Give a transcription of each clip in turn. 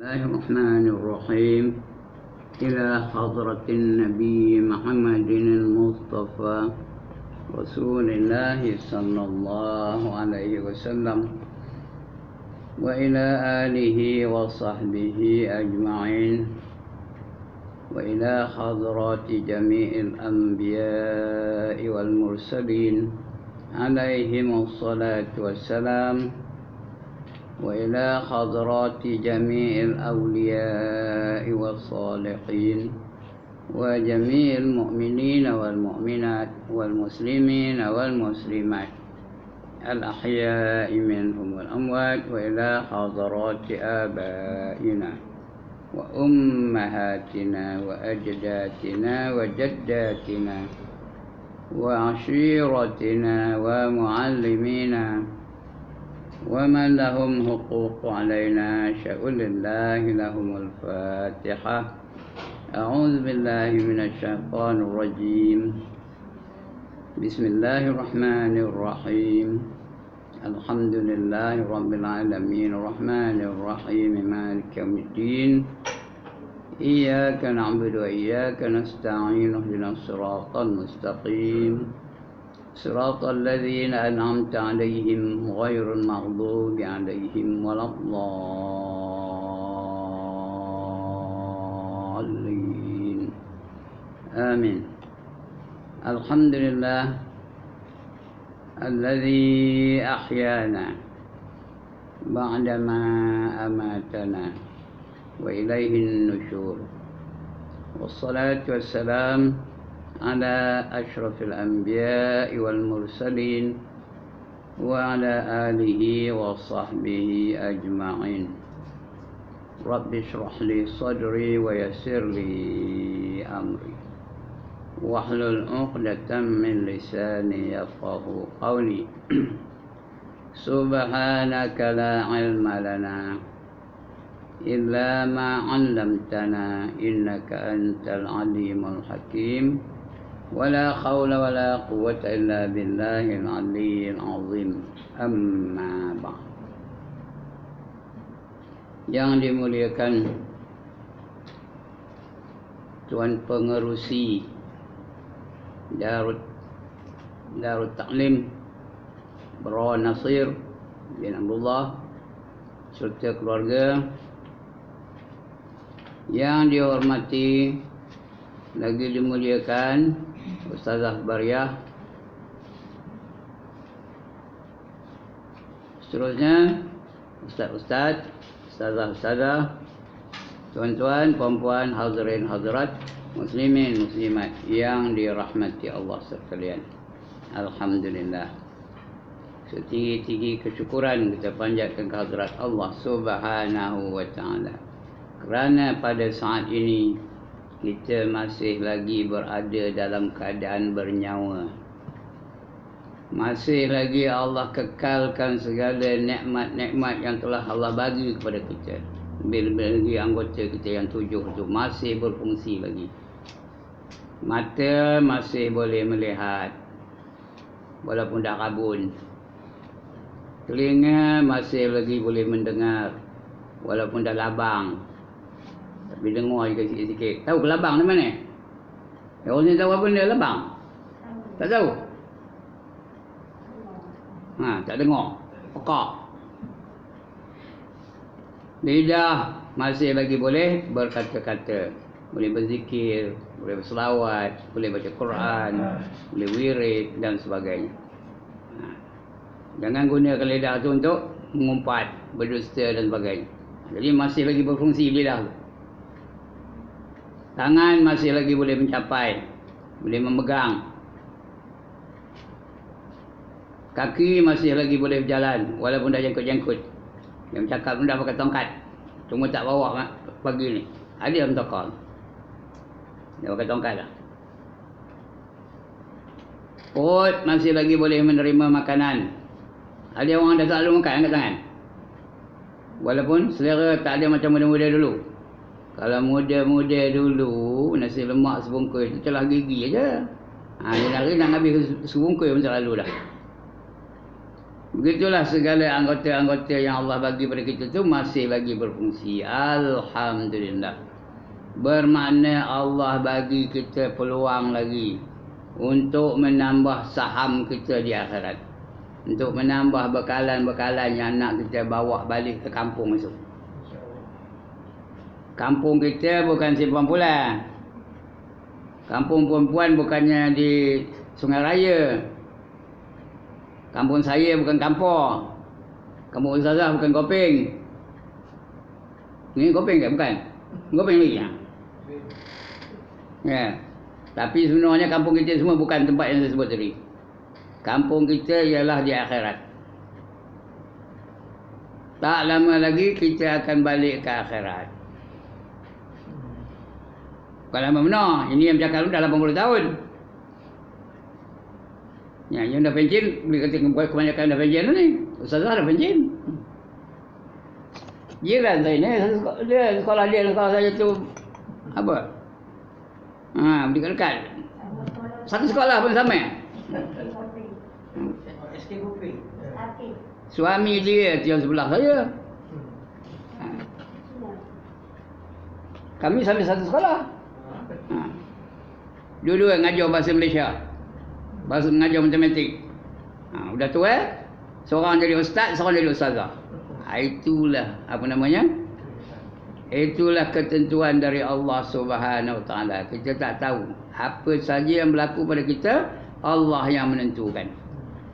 الله الرحمن الرحيم. إلى حضرة النبي محمد المصطفى رسول الله صلى الله عليه وسلم وإلى آله وصحبه أجمعين، وإلى حضرات جميع الأنبياء والمرسلين عليهم الصلاة والسلام، وإلى حضرات جميع الأولياء والصالحين وجميع المؤمنين والمؤمنات والمسلمين والمسلمات الأحياء منهم والأموات، وإلى حضرات آبائنا وأمهاتنا وأجدادنا وجداتنا وعشيرتنا ومعلمينا ومن لهم حقوق علينا، شأن الله لهم الفاتحة. أعوذ بالله من الشيطان الرجيم. بسم الله الرحمن الرحيم. الحمد لله رب العالمين الرحمن الرحيم مالك يوم الدين. إياك نعبد وإياك نستعين، اهدنا الصراط المستقيم صراط الذين أنعمت عليهم غير المغضوب عليهم ولا الضالين، آمين. الحمد لله الذي أحيانا بعدما أماتنا وإليه النشور، والصلاة والسلام على أشرف الأنبياء والمرسلين وعلى آله وصحبه أجمعين. رب اشرح لي صدري ويسر لي أمري واحلل عقدة من لساني يفقه قولي. سبحانك لا علم لنا إلا ما علمتنا إنك أنت العليم الحكيم. ولا حول ولا قوة إلا بالله العلي العظيم. Amma ba'd. Yang dimuliakan Tuan Pengerusi Darut Ta'lim Bro Nasir bin Abdullah serta keluarga, yang dihormati lagi dimuliakan Ustazah Bariah, seterusnya Ustaz-Ustaz, Ustazah-Ustazah, tuan-tuan, puan-puan, hadirin hadirat, muslimin muslimat yang dirahmati Allah sekalian. Alhamdulillah, setinggi-tinggi kesyukuran kita panjatkan kehadirat Allah Subhanahu wa ta'ala, kerana pada saat ini kita masih lagi berada dalam keadaan bernyawa. Masih lagi Allah kekalkan segala nikmat-nikmat yang telah Allah bagi kepada kita. Lebih-lebih lagi anggota kita yang 7 itu masih berfungsi lagi. Mata masih boleh melihat walaupun dah rabun. Telinga masih lagi boleh mendengar walaupun dah labang. Tapi dengar juga sikit-sikit. Tahu ke labang di mana? Orang ni tahu apa benda labang? Tak tahu? Tak dengar. Pekak. Lidah masih lagi boleh berkata-kata. Boleh berzikir, boleh berselawat, boleh baca Quran, boleh wirid dan sebagainya. Jangan gunakan lidah tu untuk mengumpat, berdusta dan sebagainya. Jadi masih lagi berfungsi lidah tu. Tangan masih lagi boleh mencapai, boleh memegang. Kaki masih lagi boleh berjalan walaupun dah jengkut-jengkut. Yang cakap pun dah pakai tongkat, cuma tak bawa pagi ni. Ada yang tokal, dia pakai tongkat lah. Perut masih lagi boleh menerima makanan. Ada orang dah tak selalu makan angkat tangan, walaupun selera tak ada macam muda-muda dulu. Kalau muda-muda dulu, nasi lemak sebungkus itu celah gigi aja. Dia lari nak habis sebungkus pun selalu dah. Begitulah segala anggota-anggota yang Allah bagi pada kita tu masih lagi berfungsi. Alhamdulillah. Bermakna Allah bagi kita peluang lagi untuk menambah saham kita di akhirat. Untuk menambah bekalan-bekalan yang nak kita bawa balik ke kampung esok. Kampung kita bukan Simpang Pulang. Kampung perempuan bukannya di Sungai Raya. Kampung saya bukan kampung. Kampung Ustazah bukan Kopeng. Ni Kopeng ke? Bukan. Kopeng lagi. Ya. Tapi sebenarnya kampung kita semua bukan tempat yang saya sebut tadi. Kampung kita ialah di akhirat. Tak lama lagi kita akan balik ke akhirat. Bukan lama benar. Ini yang bercakap dah 80 tahun. Ya, yang dah pencen, boleh kata kebanyakan dah pencen ni. Ustazah dah pencen. Jiran saya ni, sekolah saya tu apa? Beli dekat. Satu sekolah pun sama. Suami dia yang sebelah saya. Kami sambil satu sekolah. Dua-dua ngajar bahasa Malaysia. Bahasa mengajar matematik. Udah tua, seorang jadi ustaz, seorang jadi ustazah. Itulah apa namanya? Itulah ketentuan dari Allah Subhanahu Wa Taala. Kita tak tahu apa saja yang berlaku pada kita, Allah yang menentukan.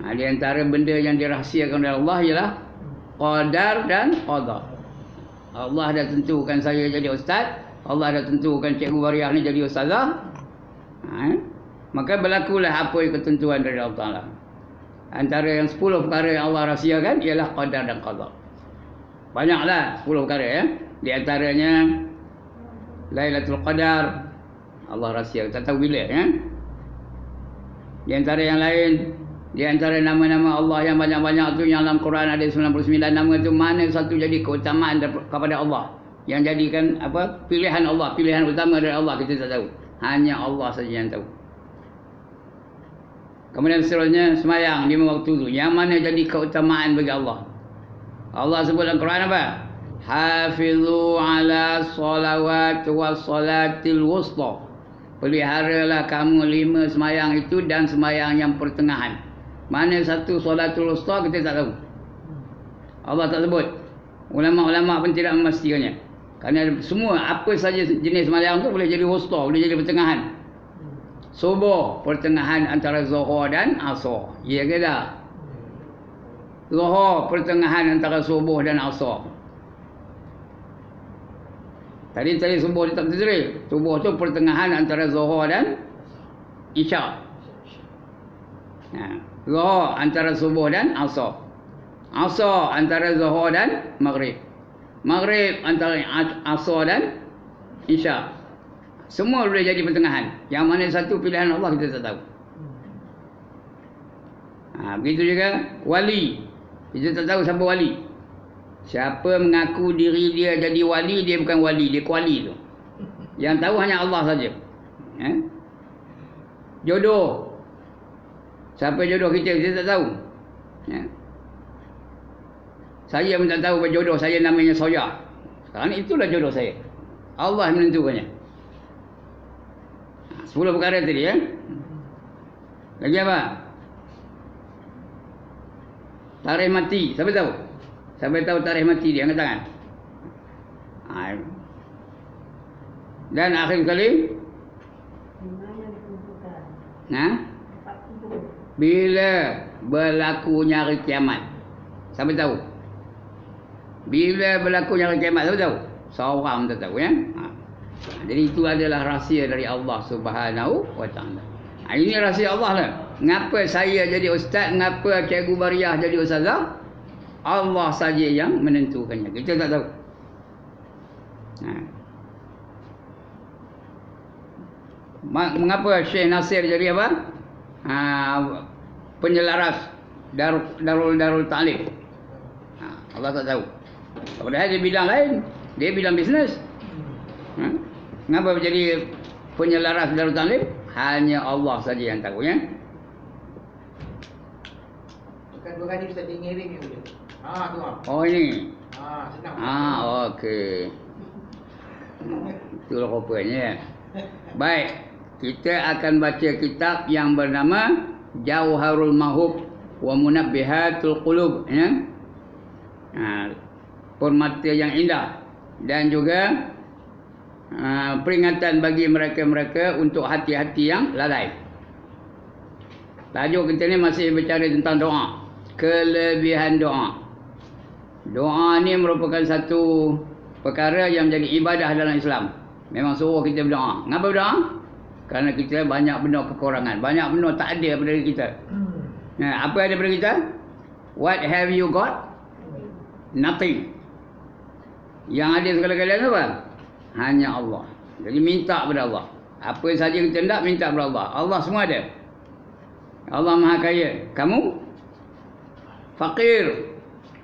Di antara benda yang dirahsiakan oleh Allah ialah qadar dan qada. Allah dah tentukan saya jadi ustaz, Allah dah tentukan Cikgu Wariah ni jadi ustazah. Maka berlakulah apa yang ketentuan dari Allah Ta'ala. Antara yang 10 perkara yang Allah rahsiakan ialah qadar dan qada. Banyaklah 10 perkara ya. Di antaranya Lailatul Qadar, Allah rahsia, tak tahu bila ya. Di antara yang lain, di antara nama-nama Allah yang banyak-banyak tu yang dalam Quran ada 99 nama tu, mana satu jadi keutamaan kepada Allah, yang jadikan apa pilihan Allah, pilihan utama dari Allah, kita tak tahu. Hanya Allah saja yang tahu. Kemudian seterusnya semayang 5 waktu tu, yang mana jadi keutamaan bagi Allah. Allah sebut dalam Quran apa? Hafizu ala salawat wa salatil wusta. Peliharalah kamu 5 semayang itu dan semayang yang pertengahan. Mana satu salatul wusta kita tak tahu. Allah tak sebut. Ulama-ulama pun tidak memastikannya. Kerana semua apa saja jenis semayang tu boleh jadi wusta, boleh jadi pertengahan. Subuh pertengahan antara zuhur dan asar. Ya ke tak? Zuhur pertengahan antara subuh dan asar. Tadi subuh dia tak betul. Subuh tu pertengahan antara zuhur dan isyak. Zuhur antara subuh dan asar. Asar antara zuhur dan maghrib. Maghrib antara asar dan isyak. Semua boleh jadi pertengahan. Yang mana satu pilihan Allah kita tak tahu. Begitu juga wali. Kita tak tahu siapa wali. Siapa mengaku diri dia jadi wali, dia bukan wali, dia kuali tu. Yang tahu hanya Allah saja. Jodoh. Siapa jodoh kita tak tahu. Saya pun tak tahu jodoh saya namanya Soya. Sekarang itulah jodoh saya. Allah menentukannya. 10 perkara tadi ya. Lagi apa? Tarikh mati. Siapa tahu? Siapa tahu tarikh mati dia? Angkat tangan. Dan akhir kali bila berlakunya hari kiamat. Siapa tahu? Bila berlakunya hari kiamat, siapa tahu? Seorang tak tahu ya. Jadi itu adalah rahsia dari Allah Subhanahu Wa Taala. Ini rahsia Allah lah. Ngapa saya jadi ustaz, ngapa Cikgu Bariah jadi ustazah? Allah saja yang menentukannya. Kita tak tahu. Mengapa Syekh Nasir jadi apa? Penyelaras Darul Ta'lim. Allah tak tahu. Padahal dia bidang lain. Dia bidang bisnes. Kenapa menjadi penyelaras Darul Ta'lim? Hanya Allah saja yang tahu ya. Makan 2 kali Ustaz, dia ngiring je boleh. Tu Oh ini. senang. Okey. Itulah rupanya. Baik, kita akan baca kitab yang bernama Jauharul Mahub wa Munabbihatul Qulub, ya. Permata yang indah dan juga peringatan bagi mereka-mereka untuk hati-hati yang lalai. Tajuk kita ni masih berbicara tentang doa. Kelebihan doa. Doa ni merupakan satu perkara yang menjadi ibadah dalam Islam. Memang suruh kita berdoa. Kenapa berdoa? Kerana kita banyak benda kekurangan. Banyak benda tak ada pada diri kita. Apa ada pada kita? What have you got? Nothing. Yang ada segala-galanya apa? Hanya Allah. Jadi minta kepada Allah. Apa saja kita nak, minta kepada Allah. Allah semua ada. Allah Maha Kaya. Kamu fakir.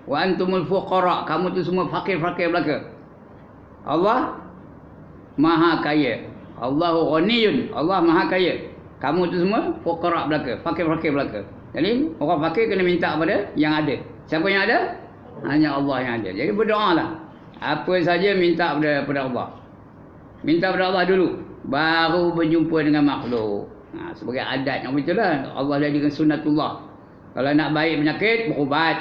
Wa antumul fuqara. Kamu tu semua fakir-fakir belaka. Allah Maha Kaya. Allahu ghaniyun. Allah Maha Kaya. Kamu tu semua fuqara belaka, fakir-fakir belaka. Jadi orang fakir kena minta kepada yang ada. Siapa yang ada? Hanya Allah yang ada. Jadi berdoalah. Apa saja minta kepada Allah. Minta kepada Allah dulu, baru berjumpa dengan makhluk. Sebagai adat yang begitulah. Allah jadikan sunnatullah. Kalau nak baik penyakit, berubat.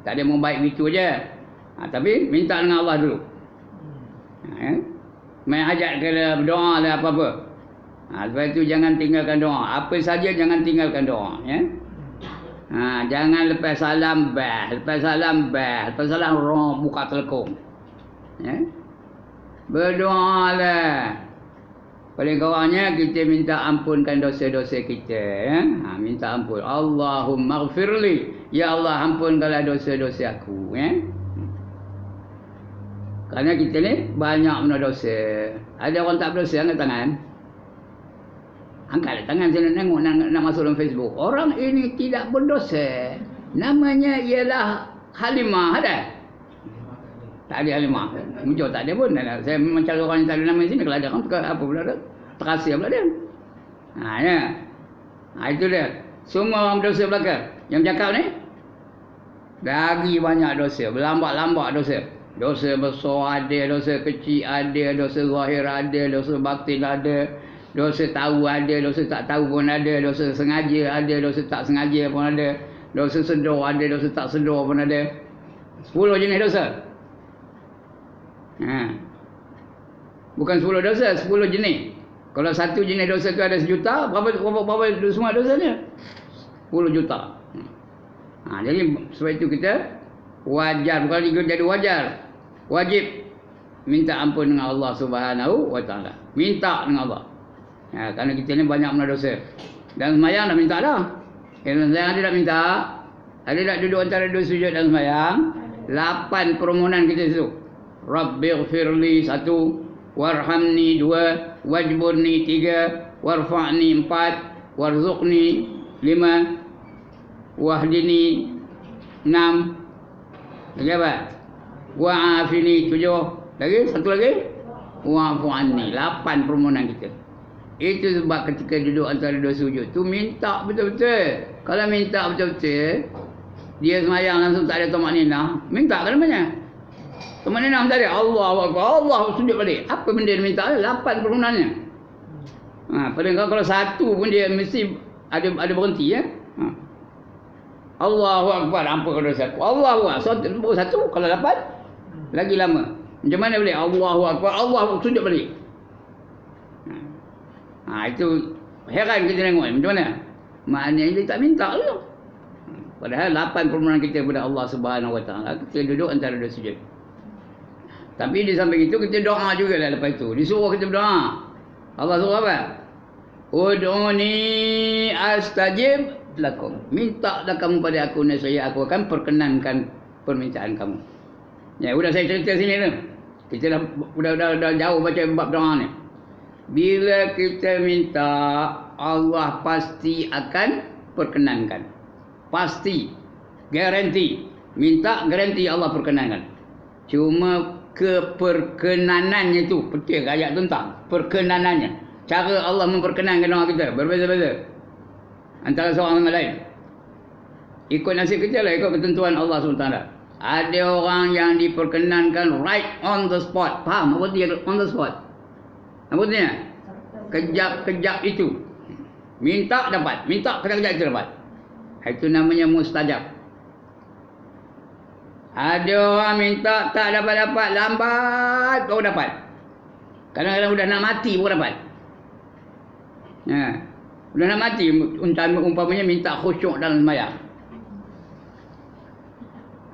Tak ada mau baik begitu je. Tapi minta dengan Allah dulu. Main hajat ke berdoa lah apa-apa. Sebab itu jangan tinggalkan doa. Apa saja jangan tinggalkan doa, ya. Jangan lepas salam lepas salam buka telekong. Ya. Berdoalah. Paling kurangnya kita minta ampunkan dosa-dosa kita, ya. Minta ampun. Allahumma ghfirli. Ya Allah, ampunkanlah dosa-dosa aku, ya. Kerana kita ni banyak benda dosa. Ada orang tak berdosa, angkat tangan. Angkat tangan, saya nak tengok, nak masuk dalam Facebook. Orang ini tidak berdosa. Namanya ialah Halimah. Ada? Tak ada Halimah. Muncul tak ada pun. Saya mencari orang yang tak ada nama di sini. Kalau ada orang, apa pula ada? Terasa pula dia. Ya. Itu dia. Semua orang berdosa belaka. Yang bercakap ni, lagi banyak dosa. Berlambat-lambat dosa. Dosa besar ada, dosa kecil ada, dosa zahir ada, dosa batin ada, dosa tahu ada, dosa tak tahu pun ada, dosa sengaja ada, dosa tak sengaja pun ada, dosa sedar ada, dosa tak sedar pun ada. 10 jenis dosa. Bukan 10 dosa, 10 jenis. Kalau satu jenis dosa tu ada 1 juta, berapa semua dosanya? 10 juta. Jadi sebab itu kita wajar, bukan jadi wajar, wajib minta ampun dengan Allah Subhanahu wa taala. Minta dengan Allah. Kerana kita ni banyak benda dosa. Dan sembahyang dah minta dah. Sembahyang ada tak minta? Ada tak duduk antara 2 sujud dan sembahyang? 8 permohonan kita situ. Rabbighfirli 1, warhamni 2, wajburni 3, warfa'ni 4, warzuqni 5, wahdini 6. Lagi apa? Wa'afini 7. Lagi? Satu lagi? Wa'fu anni. 8 permohonan kita. Itu sebab ketika duduk antara 2 sujud tu minta betul-betul. Kalau minta betul-betul, dia semayang langsung tak ada tamakninah, minta ke namanya? Tamakninah tak ada. Allahu Akbar, Allah sujud balik. Apa benda dia minta? 8 permohonannya. Paling kalau satu pun dia mesti ada berhenti, ya. Allahu Akbar, ampunkan dosa aku. Allahu Akbar, satu, kalau 8 lagi lama. Macam mana boleh? Allahu Akbar, Allah sujud balik. Itu heran kita tengok. Macam mana? Maknanya dia tak minta tu. Padahal 8 permohonan kita kepada Allah Subhanahu wa taala, kita duduk antara 2 sujud. Tapi di samping itu kita doa juga lah lepas itu. Disuruh kita berdoa. Allah suruh apa? Ud'uni astajib lakum. Mintalah kamu pada aku, nescaya aku akan perkenankan permintaan kamu. Ya, sudah saya cerita sini tu. Kita dah jauh baca bab doa ni. Bila kita minta, Allah pasti akan perkenankan. Pasti. Garanti. Minta, garanti Allah perkenankan. Cuma keperkenanannya tu, penting ayat tentang perkenanannya. Cara Allah memperkenankan doa kita berbeza-beza antara seorang dengan lain. Ikut nasib kita lah, ikut ketentuan Allah SWT. Ada orang yang diperkenankan right on the spot. Faham apa dia on the spot? Apa dia? Kejap-kejap itu. Minta dapat. Minta kejap-kejap itu dapat. Itu namanya mustajab. Ada orang minta tak dapat-dapat. Lambat baru dapat. Kadang-kadang sudah nak mati baru dapat. Sudah nak mati. Umpamanya minta khusyuk dalam sembahyang.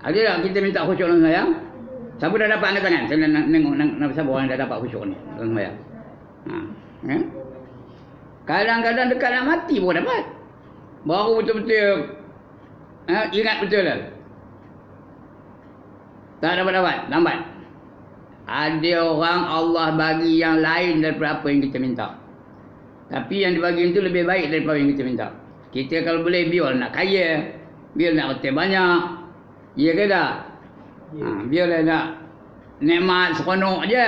Ada tak kita minta khusyuk dalam sembahyang? Siapa dah dapat angkat tangan? Saya nak tengok siapa orang yang dah dapat khusyuk ni dalam sembahyang. Kadang-kadang dekat nak mati pun dapat. Baru betul-betul ingat betul lah. Tak dapat-dapat, lambat. Ada orang Allah bagi yang lain daripada apa yang kita minta. Tapi yang dibagi itu lebih baik daripada yang kita minta. Kita kalau boleh biar nak kaya, biar nak harta banyak. Ya ke tak? Biarlah nak nikmat seronok je.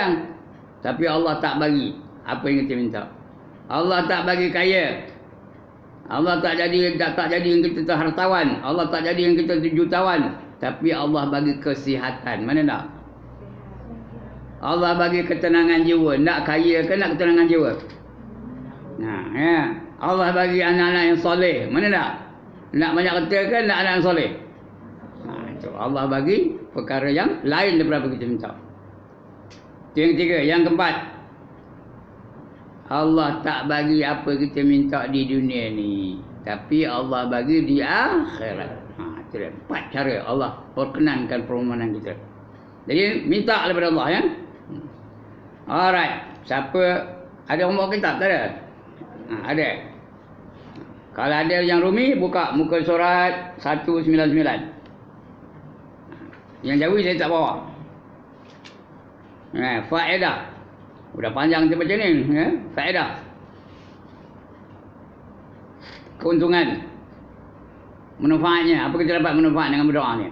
Tapi Allah tak bagi apa yang kita minta. Allah tak bagi kaya. Allah tak jadi yang kita hartawan. Allah tak jadi yang kita jutawan. Tapi Allah bagi kesihatan. Mana nak? Allah bagi ketenangan jiwa. Nak kaya ke nak ketenangan jiwa? Allah bagi anak-anak yang soleh. Mana nak? Nak banyak harta ke nak anak yang soleh? Itu Allah bagi perkara yang lain daripada apa kita minta. Itu yang ketiga. Yang keempat, Allah tak bagi apa kita minta di dunia ni, tapi Allah bagi di akhirat. Itu dia. 4 cara Allah perkenankan permohonan kita. Jadi minta daripada Allah ya. Alright. Siapa ada orang bawa kitab tak ada? Ada. Kalau ada yang rumi, buka muka surat 199. Yang Jawi saya tak bawa. Faedah. Udah panjang kita baca ni. Faedah. Keuntungan. Manfaatnya. Apa kita dapat manfaat dengan berdoa ni?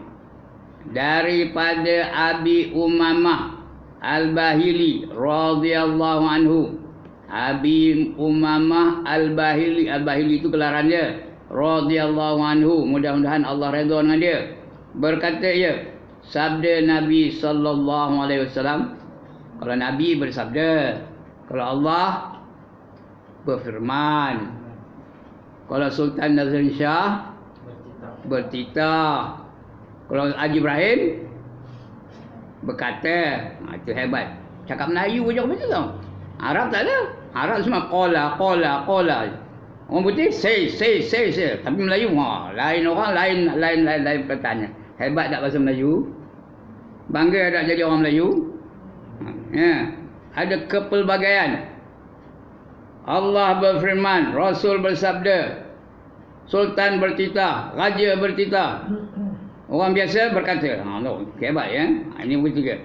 Daripada Abi Umamah Al-Bahili radhiyallahu anhu. Abi Umamah Al-Bahili. Al-Bahili itu gelaran dia. Radhiyallahu anhu. Mudah-mudahan Allah redha dengan dia. Berkata ia, sabda Nabi sallallahu alaihi wasallam. Kalau Nabi bersabda, kalau Allah berfirman, kalau Sultan Nazrin Shah bertitah, kalau Haji Ibrahim berkata, itu hebat. Cakap Melayu je macam tu. Arab tak ada. Arab semua qala. Orang putih say. Tapi Melayu lain orang, lain perkataannya. Hebat tak bahasa Melayu? Bangga tak jadi orang Melayu? Ada kepelbagaian. Allah berfirman, Rasul bersabda, Sultan bertitah, Raja bertitah. Orang biasa berkata, hebat ya. Ini betul ke?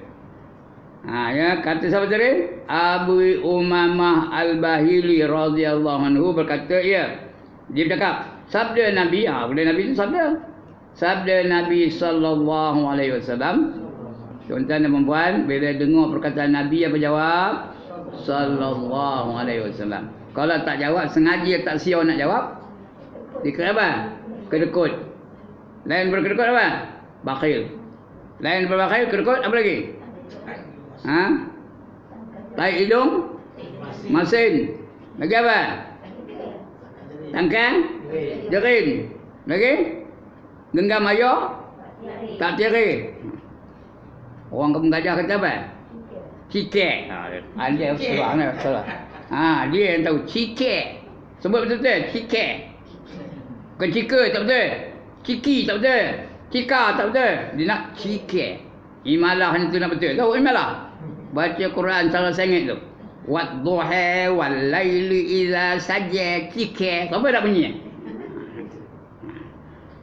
Kata siapa tadi? Abu Umamah Al-Bahili radhiyallahu anhu berkata, dia bercakap, sabda Nabi, boleh Nabi itu sabda Nabi sallallahu alaihi wasallam. Tuan-tuan dan puan, bila dengar perkataan Nabi apa jawab? Sallallahu alaihi wasallam. Kalau tak jawab, sengaja tak siap nak jawab, dikira apa? Kedekut. Lain berkedekut apa? Bakhil. Lain berbakhil, kedekut apa lagi? Tarik hidung, masin. Lagi apa? Tangkang, jerin. Lagi? Genggam ayah, tak tiri. Orang kampung Gajah kata apa? Cikek. Dia salah. Dia yang tahu cikek. Sebut betul-betul cikek. Bukan cika tak betul. Ciki tak betul. Cika tak betul. Dia nak cikek. Imalah itu nak betul. Tahu imalah? Baca Quran salah sengit tu. Wadduha wal laili idza saja cikek. Siapa dah bunyi?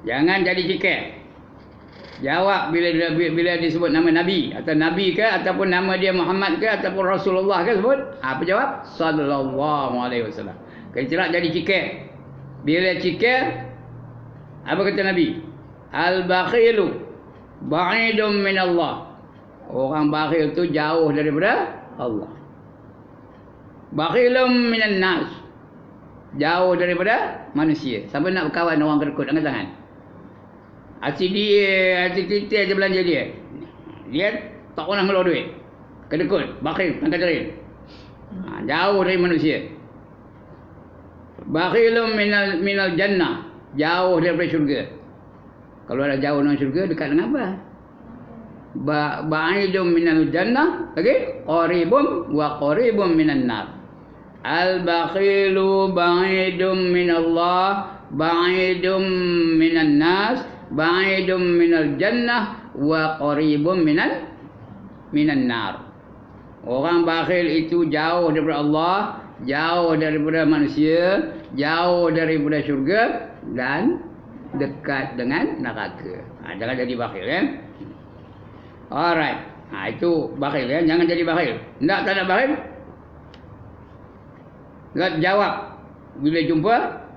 Jangan jadi cikek. Jawab bila disebut nama Nabi atau Nabi ke ataupun nama dia Muhammad ke ataupun Rasulullah ke sebut. Apa jawab? Sallallahu alaihi wasallam. Kecilak jadi cikek. Bila cikek, apa kata Nabi? Al-bakhilu ba'idun min Allah. Orang bakhil tu jauh daripada Allah. Bakhilum minan nas. Jauh daripada manusia. Siapa nak berkawan orang kedekut angkat tangan? Hati dia, hati titik je belanja dia. Dia tak pernah ngeluar duit. Kedekut, bakhil, tangkap cerin. Jauh dari manusia. Bakhilum minal jannah. Jauh daripada syurga. Kalau ada jauh dengan syurga, dekat dengan apa? Ba'idum minal jannah. Okey? Qaribum wa qaribum minan nar. Al-bakhilu ba'idum minallah, ba'idum minan nas, ba'idum minal jannah wa qaribum minan nar. Orang bakhil itu jauh daripada Allah, jauh daripada manusia, jauh daripada syurga dan dekat dengan neraka. Jangan jadi bakhil ya. Alright. Itu bakhil ya. Jangan jadi bakhil. Tak nak bakhil? Tak jawab bila jumpa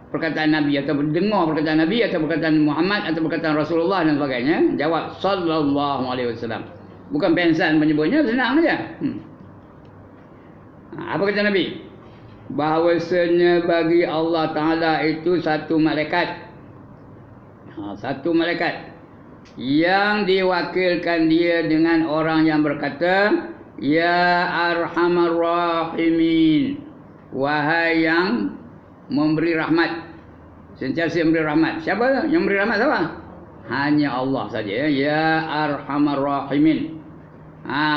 perkataan Nabi atau dengar perkataan Nabi atau perkataan Muhammad atau perkataan Rasulullah dan sebagainya, jawab sallallahu alaihi wasallam. Bukan pensan menyebutnya, senang saja. Apa kata Nabi? Bahawasanya bagi Allah Ta'ala itu satu malaikat. Satu malaikat yang diwakilkan dia dengan orang yang berkata, Ya Arhamar Rahimin, wahai yang memberi rahmat, sentiasa memberi rahmat. Siapa yang memberi rahmat? Siapa? Hanya Allah saja. Ya Arhamar Rahimin.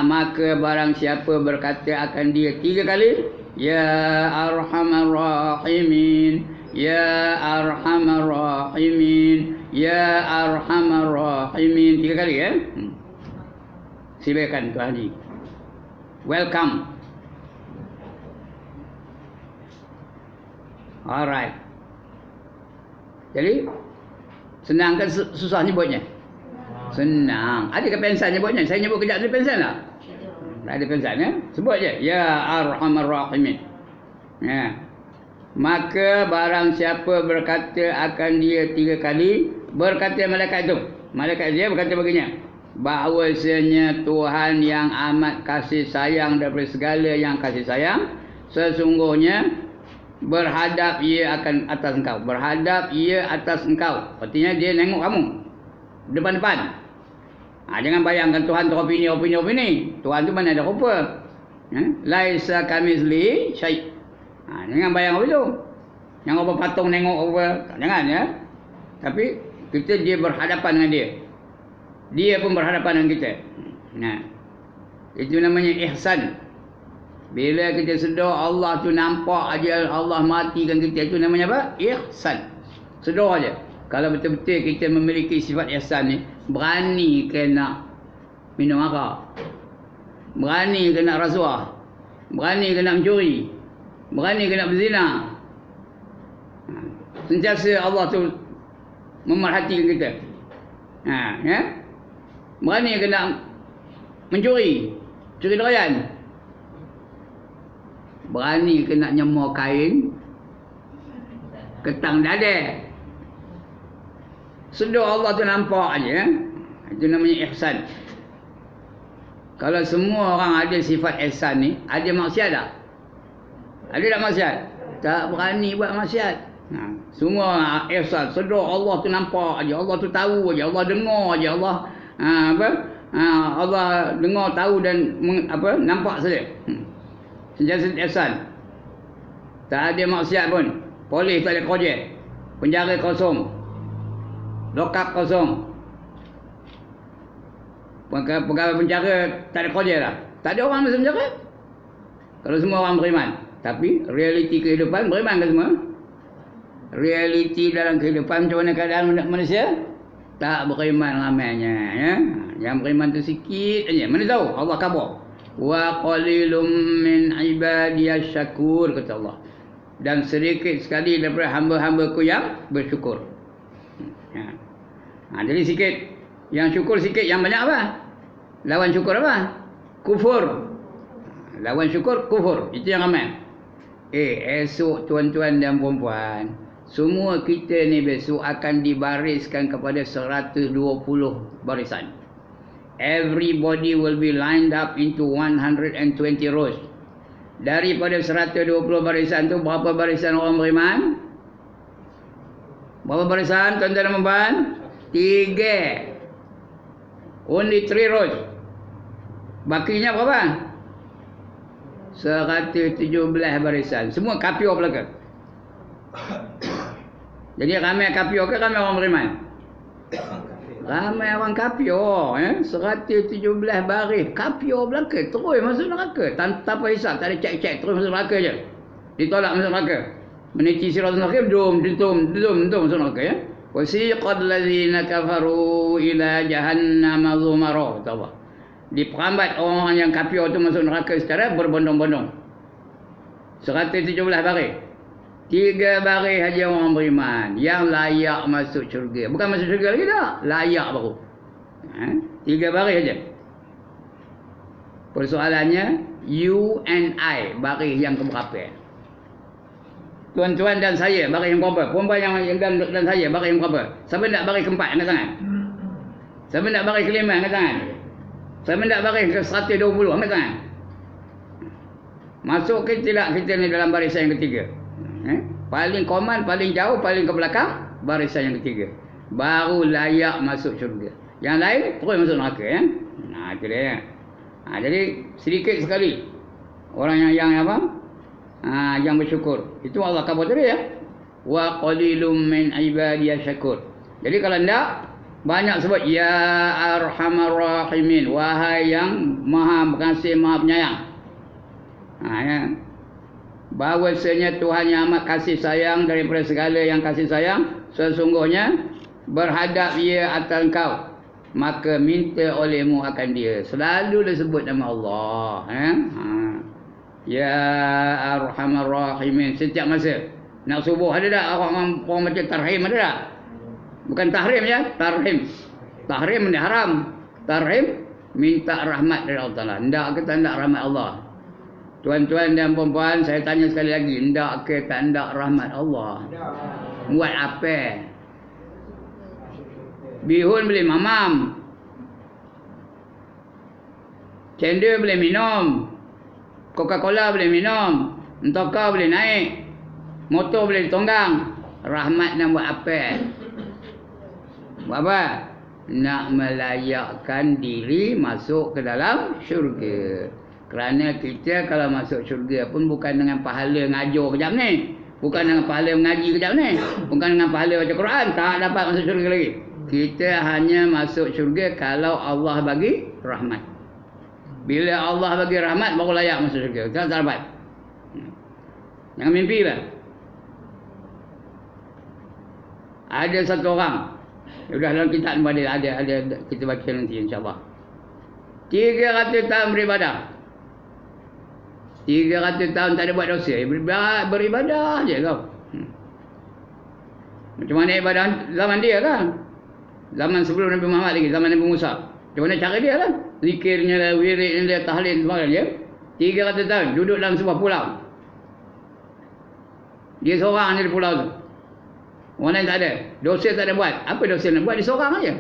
Maka barang siapa berkata akan dia 3 kali, Ya Arhamar Rahimin, Ya Arhamar Rahimin, Ya Arhamar Rahimin, 3 kali ya. Silakan Tuan Haji. Welcome. Alright. Jadi senang kan susah nyebutnya? Senang. Ada ke pensan nyebutnya? Saya nyebut kejap ada pensan tak? Tak ada pensan ya? Sebut je. Ya Arhamar Rahimin. Ya. Maka barang siapa berkata akan dia 3 kali, berkata malaikat itu. Malaikat dia berkata begini, bahawasanya Tuhan yang amat kasih sayang daripada segala yang kasih sayang, sesungguhnya berhadap ia akan atas engkau. Berhadap ia atas engkau. Artinya dia nengok kamu depan-depan. Jangan bayangkan Tuhan tu opini. Tuhan tu mana ada rupa. Laisa kamizli syai'. Jangan bayang apa tu. Yang apa patung nengok apa. Jangan ya. Tapi kita dia berhadapan dengan dia. Dia pun berhadapan dengan kita. Itu namanya ihsan. Bila kita sedar Allah tu nampak aja, Allah matikan kita, itu namanya apa? Ihsan. Sedar aja. Kalau betul-betul kita memiliki sifat ihsan ni, berani ke nak minum arak, berani ke nak rasuah, berani ke nak mencuri, berani ke nak berzina. Sentiasa Allah tu memerhatikan kita. Ya? Berani ke nak mencuri, curi derayan, berani ke nak nyemur kain, ketang dada. Sedar Allah tu nampak aja. Itu namanya ihsan. Kalau semua orang ada sifat ihsan ni, ada maksiat tak? Ada tak maksiat? Tak berani buat maksiat. Semua ihsan. Sedar Allah tu nampak aja. Allah tu tahu aja. Allah dengar aja. Allah Allah dengar, tahu dan nampak saja. Sentiasa ihsan. Tak ada maksiat pun. Polis tak ada kerja. Penjara kosong. Lokap kosong. Pegawai penjara tak ada kerja dah. Tak ada orang masuk penjara. Kalau semua orang beriman. Tapi realiti kehidupan beriman ke semua? Realiti dalam kehidupan macam mana keadaan manusia? Tak beriman ramainya ya. Yang beriman tu sikit aja. Mana tahu? Allah khabar. Wa qalilum min ibadiyas syakur, kata Allah. Dan sedikit sekali daripada hamba-hambaku yang bersyukur. Jadi sikit. Yang syukur sikit, yang banyak apa? Lawan syukur apa? Kufur. Lawan syukur, kufur. Itu yang ramai. Esok tuan-tuan dan puan-puan, semua kita ni besok akan dibariskan kepada 120 barisan. Everybody will be lined up into 120 rows. Daripada 120 barisan tu, berapa barisan orang beriman? Berapa barisan tuan-tuan dan puan-puan? 3. Only 3 rows. Bakinya berapa? 117 barisan. Semua kapio belaka. Jadi ramai kapio ke ramai orang beriman? Ramai orang kapio. 117 baris. Kapio belaka. Terus masuk neraka. Tanpa hisap. Tak ada cek-cek. Terus masuk neraka je. Ditolak masuk neraka. Meniti siratul mustaqim. Dum masuk neraka ya. Wasiqal ladzina kafaru ila jahannam zumara. Tahu. Diperambat orang yang kafir itu masuk neraka secara berbondong-bondong. 117 baris. 3 baris saja orang beriman yang layak masuk syurga. Bukan masuk syurga lagi tak? Layak baru. 3 baris saja. Persoalannya you and I, baris yang keberapa? Tuan-tuan dan saya, baris yang berapa? Perempuan yang dan saya, baris yang berapa? Siapa nak baris keempat angkat tangan? Siapa nak baris kelima angkat tangan? Siapa nak baris ke 120 angkat tangan? Masuk ke tidak kita ni dalam barisan yang ketiga? Paling koman, paling jauh, paling ke belakang, barisan yang ketiga. Baru layak masuk syurga. Yang lain terus masuk neraka ya. Itu dia. Jadi sedikit sekali orang yang apa? Yang bersyukur. Itu Allah kata tadi ya. Wa qalilum min ibadiyas syakur. Jadi kalau enggak banyak sebut ya arhamar rahimin, wahai yang maha pengasih maha penyayang. Ya. Bahawasanya Tuhan yang amat kasih sayang daripada segala yang kasih sayang, sesungguhnya berhadap ia atas engkau, maka minta olehmu akan dia. Selalu disebut nama Allah ya arhamar rahimin setiap masa. Nak subuh ada tak orang baca tarhim ada tak? Bukan tahrim ya, tarhim. Tahrim ni haram. Tarhim minta rahmat dari Allah Taala. Hendak ke tak hendak rahmat Allah? Tuan-tuan dan puan-puan, saya tanya sekali lagi, hendak ke tak hendak rahmat Allah? Buat apa? Bihun boleh mamam. Cendol boleh minum. Coca-Cola boleh minum. Entokar boleh naik. Motor boleh ditonggang. Rahmat nak buat apa? Buat apa? Nak melayakkan diri masuk ke dalam syurga. Kerana kita kalau masuk syurga pun bukan dengan pahala ngajar kejap ni. Bukan dengan pahala mengaji kejap ni. Bukan dengan pahala baca Quran. Tak dapat masuk syurga lagi. Kita hanya masuk syurga kalau Allah bagi rahmat. Bila Allah bagi rahmat baru layak masuk syurga. Tak dapat. Jangan mimpi lah. Ada satu orang. Sudah dalam kitab ada kita baca nanti insya-Allah. 300 tahun beribadah. 300 tahun tak ada buat dosa. Beribadah je kau. Macam mana ibadah zaman dia kan? Zaman sebelum Nabi Muhammad lagi, zaman Nabi Musa. Macam mana cara dia lah? Zikirnya lah, wiridnya dia, tahlil sebagainya. 300 tahun duduk dalam sebuah pulau. Dia seorang je di pulau tu. Orang lain tak ada. Dosa tak ada buat. Apa dosa nak buat? Dia seorang aja.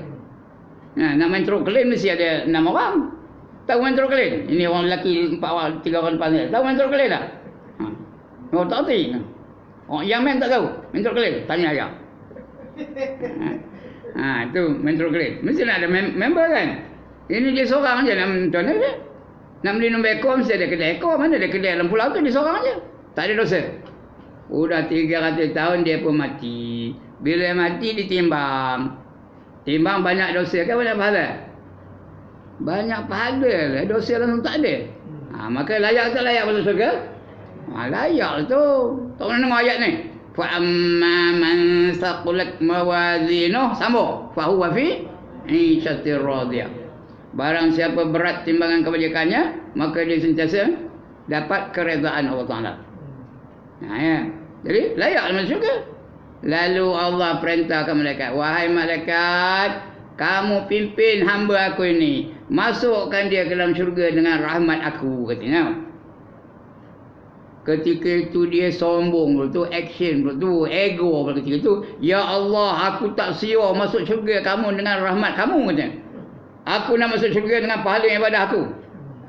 Nak main truk kelin mesti ada 6 orang. Tahu main truk kelin? Ini orang lelaki 4 orang, 3 orang depan dia. Tahu main truk kelin tak? Oh tak tahu. Orang yang main tak tahu. Main truk kelin. Tanya aja. Itu main truk kelin. Mesti nak ada member kan? Ini dia seorang aja. Macam mana dia? Nak beli nombor ekor mesti ada kedai ekor. Mana ada kedai dalam pulau tu? Dia seorang aja. Tak ada dosa. Sudah 300 tahun dia pun mati. Bila mati ditimbang. Timbang banyak dosa kan banyak pahala? Banyak pahala lah. Dosa langsung tak ada. Maka layak tak layak masuk syurga? Layak tu. Tak pernah dengar ayat ni. Fa amma man saqulat mawazinuh sambung. Fa huwa fi 'ishatir radiyah. Barang siapa berat timbangan kebajikannya, maka dia sentiasa dapat keredaan Allah Taala. Ya. Jadi layak masuk syurga. Lalu Allah perintahkan malaikat, wahai malaikat, kamu pimpin hamba aku ini, masukkan dia ke dalam syurga dengan rahmat aku, katanya. Ketika itu dia sombong betul, action betul, ego pada ketika itu, ya Allah, aku tak siap masuk syurga kamu dengan rahmat kamu, katanya. Aku nak masuk syurga dengan pahala ibadah aku.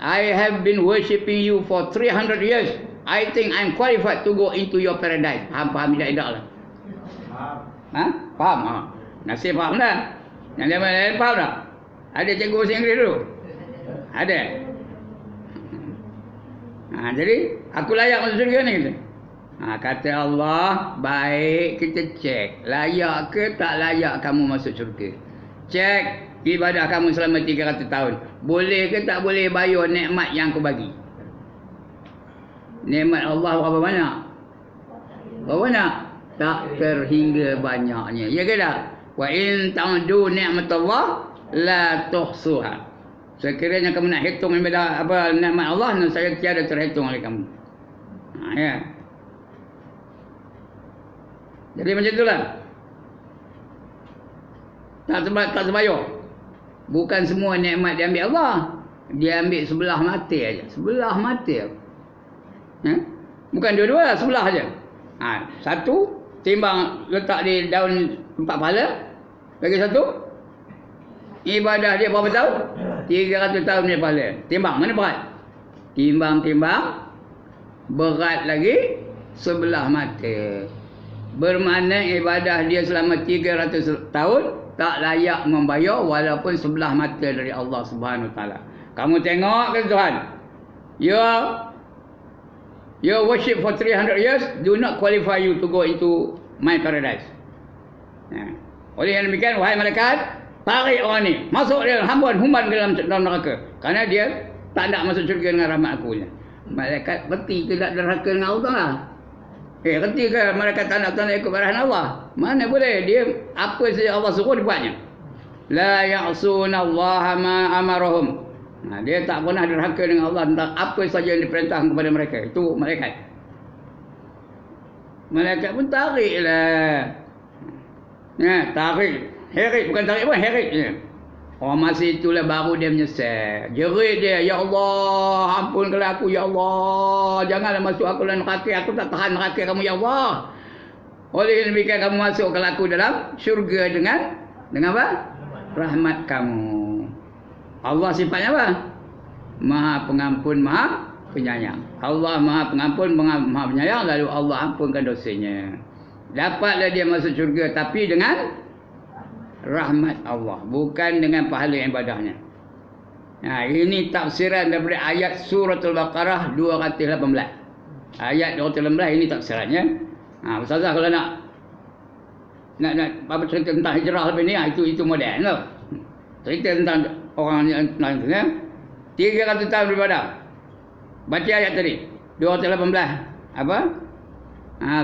I have been worshipping you for 300 years. I think I'm qualified to go into your paradise. Faham tidak lah? Faham? Nasib faham dah. Yang dia mana faham tak? Ada cikgu bahasa Inggeris dulu? Ada. Jadi aku layak masuk syurga ni kita. Kata Allah, baik kita cek layak ke tak layak kamu masuk syurga. Cek ibadah kamu selama 300 tahun. Boleh ke tak boleh bayar nikmat yang aku bagi? Nikmat Allah berapa banyak? Berapa banyak? Tak terhingga banyaknya. Ya ke tak? Wa in ta'udu ni'matallah la tuhsuha. Sekiranya kamu nak hitung ibadah apa nikmat Allah, saya tiada terhitung oleh kamu. Ya. Jadi macam itulah. Tak sebayar. Bukan semua nikmat diambil Allah. Dia ambil sebelah mata aja. Sebelah mata. Ya? Bukan dua-dua, sebelah aja. Satu timbang letak di daun 4 pahala. Lagi satu ibadah dia berapa tahun? 300 tahun dia pahala. Timbang mana berat? Timbang berat lagi sebelah mata. Bermakna ibadah dia selama 300 tahun tak layak membayar walaupun sebelah mata dari Allah Subhanahu Wa Taala. Kamu tengok ke Tuhan? Your worship for 300 years do not qualify you to go into my paradise. Oleh yang demikian, wahai malaikat, tarik orang ni, masuk dia humban ke dalam neraka. Kerana dia tak nak masuk syurga dengan rahmat aku. Malaikat berhenti ke tak neraka dengan Allah lah. Berhenti ke malaikat tak nak ikut arahan Allah? Mana boleh? Dia apa saja Allah suruh dia buatnya. La ya'sunallaha ma amarahum. Dia tak pernah derhaka dengan Allah tentang apa saja yang diperintahkan kepada mereka. Itu malaikat. Malaikat pun tariklah. Tarik. Herit, bukan tarik pun, herit je. Masa itulah baru dia menyesal. Jerit dia, ya Allah, ampunkanlah aku, ya Allah. Janganlah masuk aku dalam neraka, aku tak tahan neraka kamu, ya Allah. Oleh demikian kamu masukkan aku dalam syurga dengan apa? Rahmat kamu. Allah sifatnya apa? Maha pengampun, maha penyayang. Allah maha pengampun, maha penyayang, lalu Allah ampunkan dosanya. Dapatlah dia masuk syurga tapi dengan rahmat Allah, bukan dengan pahala ibadahnya. Ini tafsiran daripada ayat suratul Baqarah 218. Ayat 218 ini tafsirannya. Ustazah kalau nak apa cerita tentang hijrah lebih ni, itu modern tau. Cerita tentang orang yang 300 tahun beribadah. Baca ayat tadi 218 apa?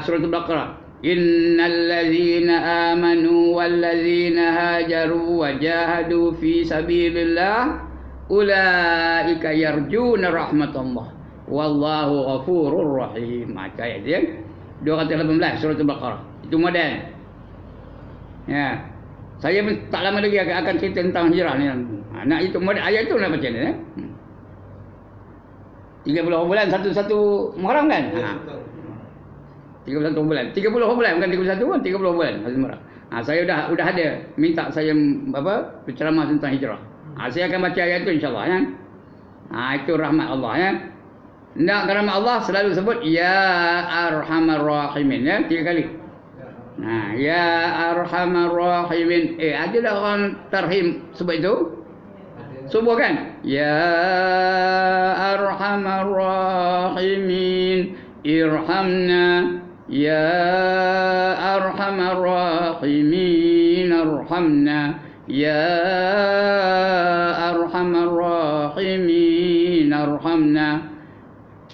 Suratul Baqarah. Innal ladzina amanu wal ladzina hajaru wa jahadu fi sabilillah ulaika yarjuna rahmatullah wallahu ghafurur rahim. Ayat dia 218 surah Al-Baqarah. Itu modern. Ya. Saya pun tak lama lagi akan cerita tentang hijrah ni. Nak itu modern ayat itu nak baca ni. 30 bulan satu Muharram kan? 31 bulan. 30 bulan bukan 31 pun 30 bulan Hazim Muharram. Saya dah ada minta saya berceramah tentang hijrah. Saya akan baca ayat itu insya-Allah ya. Itu rahmat Allah ya. Nak rahmat Allah selalu sebut ya arhamar rahimin ya 3 kali. Ya arhamar rahimin. Ada dah orang tarhim sebut itu? Subuh kan? Ya arhamar rahimin irhamna. Ya arhamar rahimin arhamna. Ya arhamar rahimin arhamna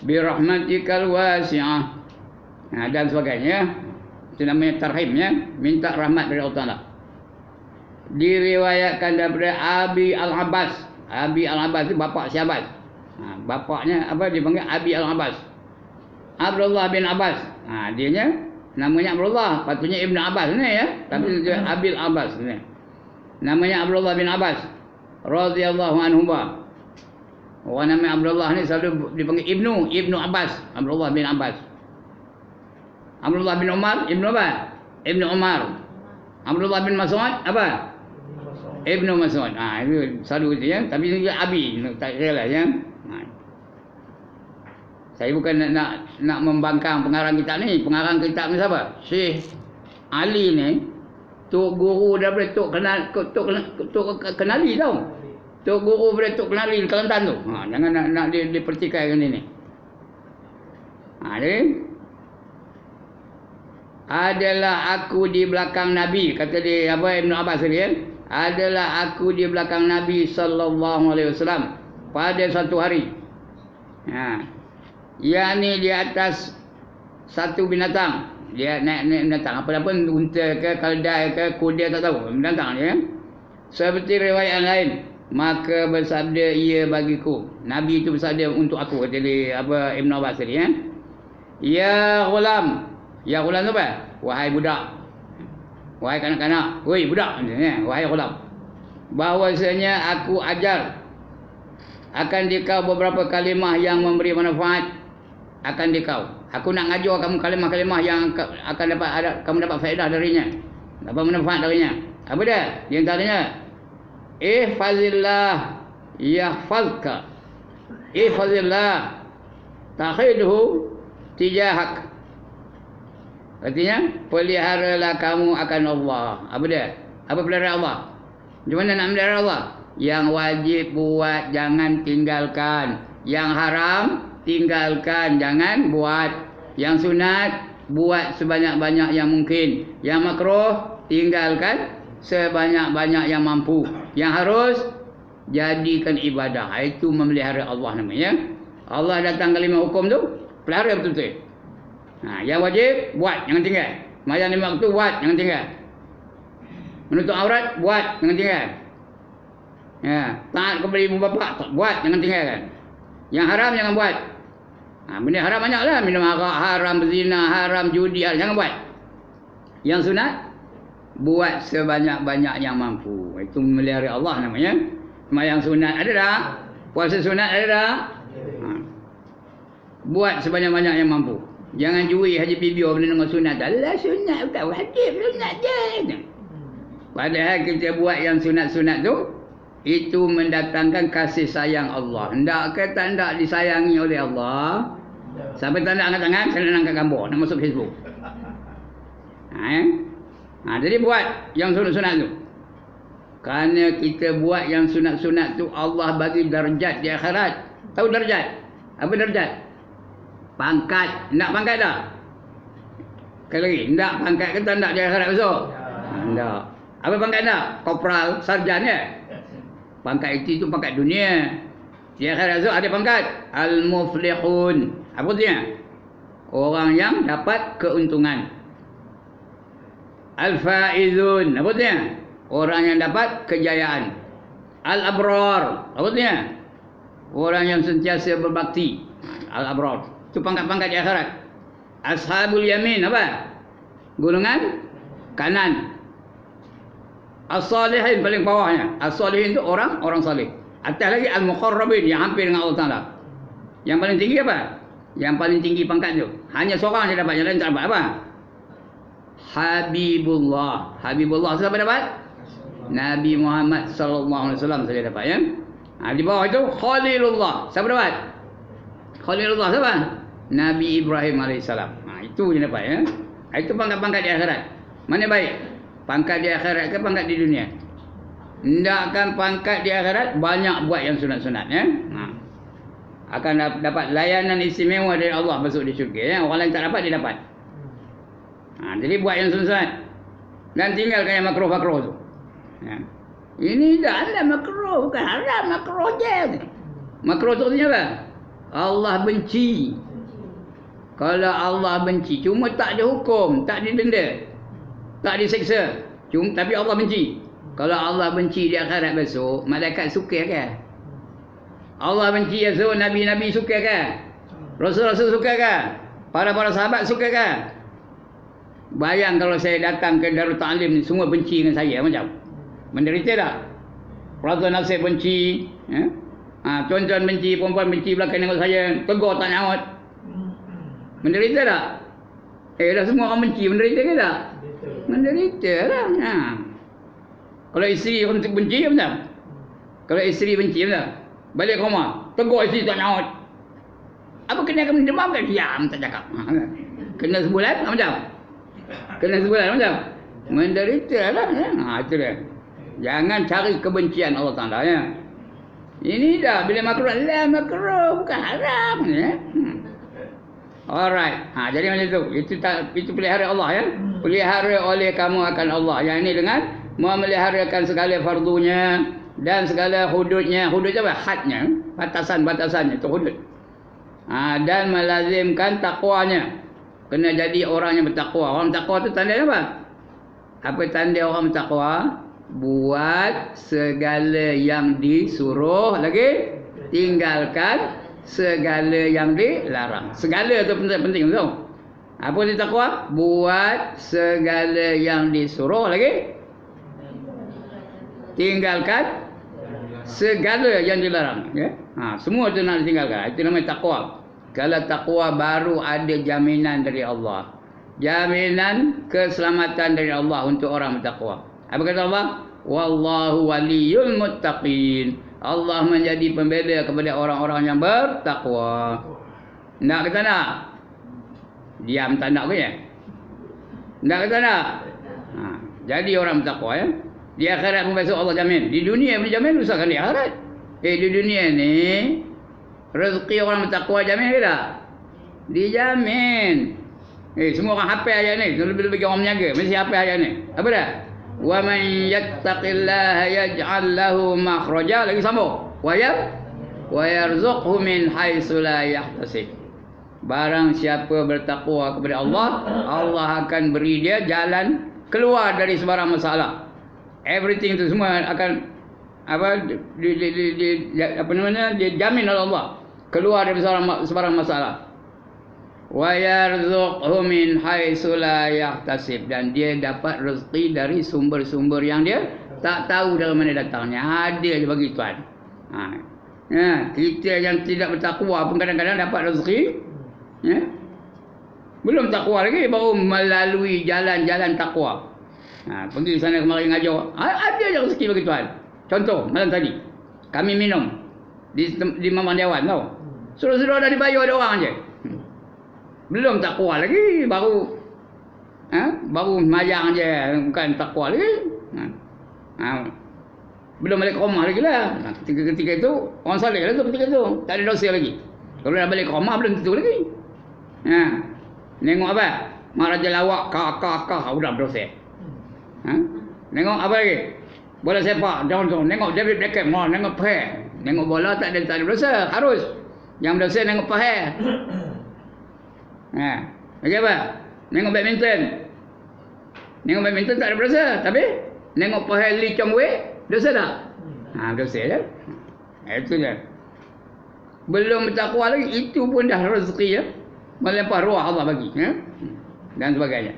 birahmatikal wasi'ah. Dan sebagainya. Itu namanya tarhim ya, minta rahmat dari Allah Taala. Diriwayatkan daripada Abi Al-Abbas. Abi Al-Abbas itu bapa Syahbaz. Bapaknya apa dipanggil Abi Al-Abbas. Abdullah bin Abbas. Dianya namanya Abdullah, patutnya Ibnu Abbas ni ya, tapi dia Abi Al-Abbas ni. Namanya Abdullah bin Abbas radhiyallahu anhu. Orang nama Abdullah ni selalu dipanggil Ibnu Abbas, Abdullah bin Abbas. Abdullah bin Umar, Ibnu apa? Ibnu Umar. Abdullah bin Mas'ud apa? Ibnu Mas'ud. Itu selalu itu ya, tapi dia Abi, tak kira lah ya. Saya bukan nak membangkang pengarang kitab ni. Pengarang kitab ni siapa? Syekh Ali ni Tok guru daripada tok kenali tau. Tok guru daripada tok kenali Kelantan tu. Jangan nak dipertikaikan ini. Jadi adalah aku di belakang Nabi, kata dia Ibn Abbas tadi kan. Adalah aku di belakang Nabi sallallahu alaihi wasallam pada satu hari. Yakni di atas satu binatang. Dia naik binatang. Apa-apa unta ke, keldai ke, kuda tak tahu. Binatang dia. Seperti riwayat lain. Maka bersabda ia bagiku. Nabi itu bersabda untuk aku. Kata dia Ibn Abbas tadi kan. Ya ghulam. Ya ghulam tu apa? Wahai budak. Wahai kanak-kanak. Woi budak. Wahai ghulam. Bahawasanya aku ajar. Akan dikau beberapa kalimah yang memberi manfaat. Akan dikau. Aku nak ngajar kamu kalimah-kalimah yang akan kamu dapat faedah darinya. Dapat manfaat darinya. Apa dia? Di antaranya, ihfazillah yahfazka. Ihfazillah takhidhu tijahak. Artinya, peliharalah kamu akan Allah. Apa dia? Apa pelihara Allah? Macam mana nak melihara Allah? Yang wajib buat, jangan tinggalkan. Yang haram, tinggalkan, jangan buat. Yang sunat, buat sebanyak-banyak yang mungkin. Yang makruh, tinggalkan sebanyak-banyak yang mampu. Yang harus, jadikan ibadah. Itu memelihara Allah namanya. Allah datang kalimah hukum tu, pelihara betul-betul. Yang wajib, buat, jangan tinggal. Sembahyang 5 waktu, buat, jangan tinggal. Menutup aurat, buat, jangan tinggal. Taat kepada ibu bapa, buat, jangan tinggalkan. Yang haram, jangan buat. Benda haram banyak lah. Minum arak, haram berzina, haram judi, jangan buat. Yang sunat, buat sebanyak-banyak yang mampu. Itu memelihara Allah namanya. Sembahyang sunat ada tak? Puasa sunat ada tak? Buat sebanyak-banyak yang mampu. Jangan jui Haji Pibio benda dengan sunat. Alah sunat tak wajib, sunat je. Padahal kita buat yang sunat-sunat tu, itu mendatangkan kasih sayang Allah. Hendak ke tak hendak disayangi oleh Allah. Sampai tak nak angkat tangan, kena angkat gambar, nak masuk Facebook. Jadi buat yang sunat-sunat tu. Kerana kita buat yang sunat-sunat tu, Allah bagi darjat di akhirat. Tahu darjat? Apa darjat? Pangkat. Nak pangkat tak? Sekali lagi. Nak pangkat ke tak nak di akhirat besok? Tak. Apa pangkat tak? Kopral, sarjan ya? Pangkat itu pangkat dunia. Di akhirat besok ada pangkat Al-Muflihun. Apa dia? Orang yang dapat keuntungan. Al-Faizun. Apa dia? Orang yang dapat kejayaan. Al-Abrar. Apa dia? Orang yang sentiasa berbakti. Al-Abrar. Itu pangkat-pangkat di akhirat. Ashabul Yamin apa? Golongan kanan. As-Salihin paling bawahnya. As-Salihin itu orang salih. Atas lagi Al-Muqarrabin yang hampir dengan Allah Ta'ala. Yang paling tinggi apa? Yang paling tinggi pangkat tu. Hanya seorang dia dapat, yang lain tak dapat apa? Habibullah. Habibullah siapa dapat? Nabi Muhammad sallallahu alaihi wasallam saja dapat ya. Di bawah itu Khalilullah. Siapa dapat? Khalilullah siapa? Nabi Ibrahim alaihissalam. Itu yang dapat ya. Itu pangkat-pangkat di akhirat. Mana baik? Pangkat di akhirat ke pangkat di dunia? Hendakkan pangkat di akhirat banyak buat yang sunat-sunat ya. Akan dapat layanan istimewa dari Allah masuk di syurga ya. Orang lain tak dapat, dia dapat. Jadi buat yang sunat-sunat. Dan tinggalkan yang makruh-makruh tu. Ya. Ini dah ada makruh, bukan haram, makruh je. Makruh tu artinya apa? Allah benci. Kalau Allah benci, cuma tak ada hukum, tak didenda, tak diseksa. Tapi Allah benci. Kalau Allah benci di akhirat besok, malaikat suka ke? Allah benci esok, Nabi-Nabi suka ke? Rasul-Rasul suka ke? Para-para sahabat suka ke? Bayang kalau saya datang ke Darul Ta'lim ni, semua benci dengan saya, macam? Menderita tak? Peraturan nasib benci, ya? Tuan-tuan benci, perempuan benci belakang dengan saya, tegur tak nyaut. Menderita tak? Dah semua orang benci, menderita ke tak? Menderita lah. Kalau isteri benci, macam? Kalau isteri benci, macam? Balik ke rumah, tegur isteri tak nyaut. Apa kena kamu demam ke? Diam, tak cakap. Kena sebulan, macam? Kena sebulan, macam? menderita lah ya. Itu dia. Jangan cari kebencian Allah Ta'ala ya. Ini dah bila makruh lah, makruh bukan haram ya. Alright. Jadi macam itu. Itu pelihara Allah ya. Pelihara oleh kamu akan Allah. Yang ini dengan memeliharakan segala fardunya dan segala hududnya. Hududnya apa? Hadnya. Batasan-batasannya itu hudud. Dan melazimkan takwanya. Kena jadi orang yang bertakwa. Orang bertakwa itu tanda apa? Apa tanda orang bertakwa? Buat segala yang disuruh lagi, tinggalkan segala yang dilarang. Segala itu penting betul. Apa dia takwa? Buat segala yang disuruh lagi, tinggalkan segala yang dilarang ya. Semua itu nak ditinggalkan. Itu namanya takwa. Kalau takwa baru ada jaminan dari Allah. Jaminan keselamatan dari Allah untuk orang bertakwa. Apa kata Allah? Wallahu waliyul muttaqin. Allah menjadi pembela kepada orang-orang yang bertakwa. Nak kata nak? Diam tak nak punya. Nak kata nak? Jadi orang bertakwa ya. Di akhirat pun besok Allah jamin. Di dunia boleh jamin, usahkan di akhirat. Di dunia ni rezeki orang bertakwa jamin ke tak? Dijamin. Semua orang hafal ayat ni. Lebih-lebih orang menjaga mesti hafal ayat ni. Apa dah? Wa man yattaqillaha yaj'al lahu makhraja. Lagi sambung. Wa yarzuqhu min haitsu la yahtasib. Barang siapa bertakwa kepada Allah, Allah akan beri dia jalan keluar dari sebarang masalah. Everything itu semua akan dijamin oleh Allah, keluar dari sebarang masalah. Wa yarzuqhu min haitsu la yahtasib, dan dia dapat rezeki dari sumber-sumber yang dia tak tahu dari mana datangnya. Ada je bagi Tuhan. Kita yang tidak bertakwa pun kadang-kadang dapat rezeki ya. Belum takwa lagi baru melalui jalan-jalan takwa. Pergi sana kemari ngajar. Ada je rezeki bagi Tuhan. Contoh malam tadi kami minum di Mamang Dewan tau. Suruh-suruh dah dibayar ada orang je. Belum takwa lagi, baru mayang je, bukan takwa lagi. Belum balik rumah lagi lah. Ketika itu orang saleh lah tu, ketika itu tak ada dosa lagi. Kalau dah balik rumah belum tentu lagi. Nengok apa? Maharaja lawak kah udah berdosa. Nengok apa lagi? Bola sepak, contoh. Nengok David Beckham, nengok paha. Nengok bola tak ada dosa, harus. Yang berdosa nengok paha. Lagi apa? Nengok badminton. Nengok badminton tak ada dosa, tapi nengok paha Lee Chong Wei dosa tak? Dosa je. Itu je. Belum bertakwa lagi, itu pun dah rezeki ya. Melimpah ruah Allah bagi ya? Dan sebagainya.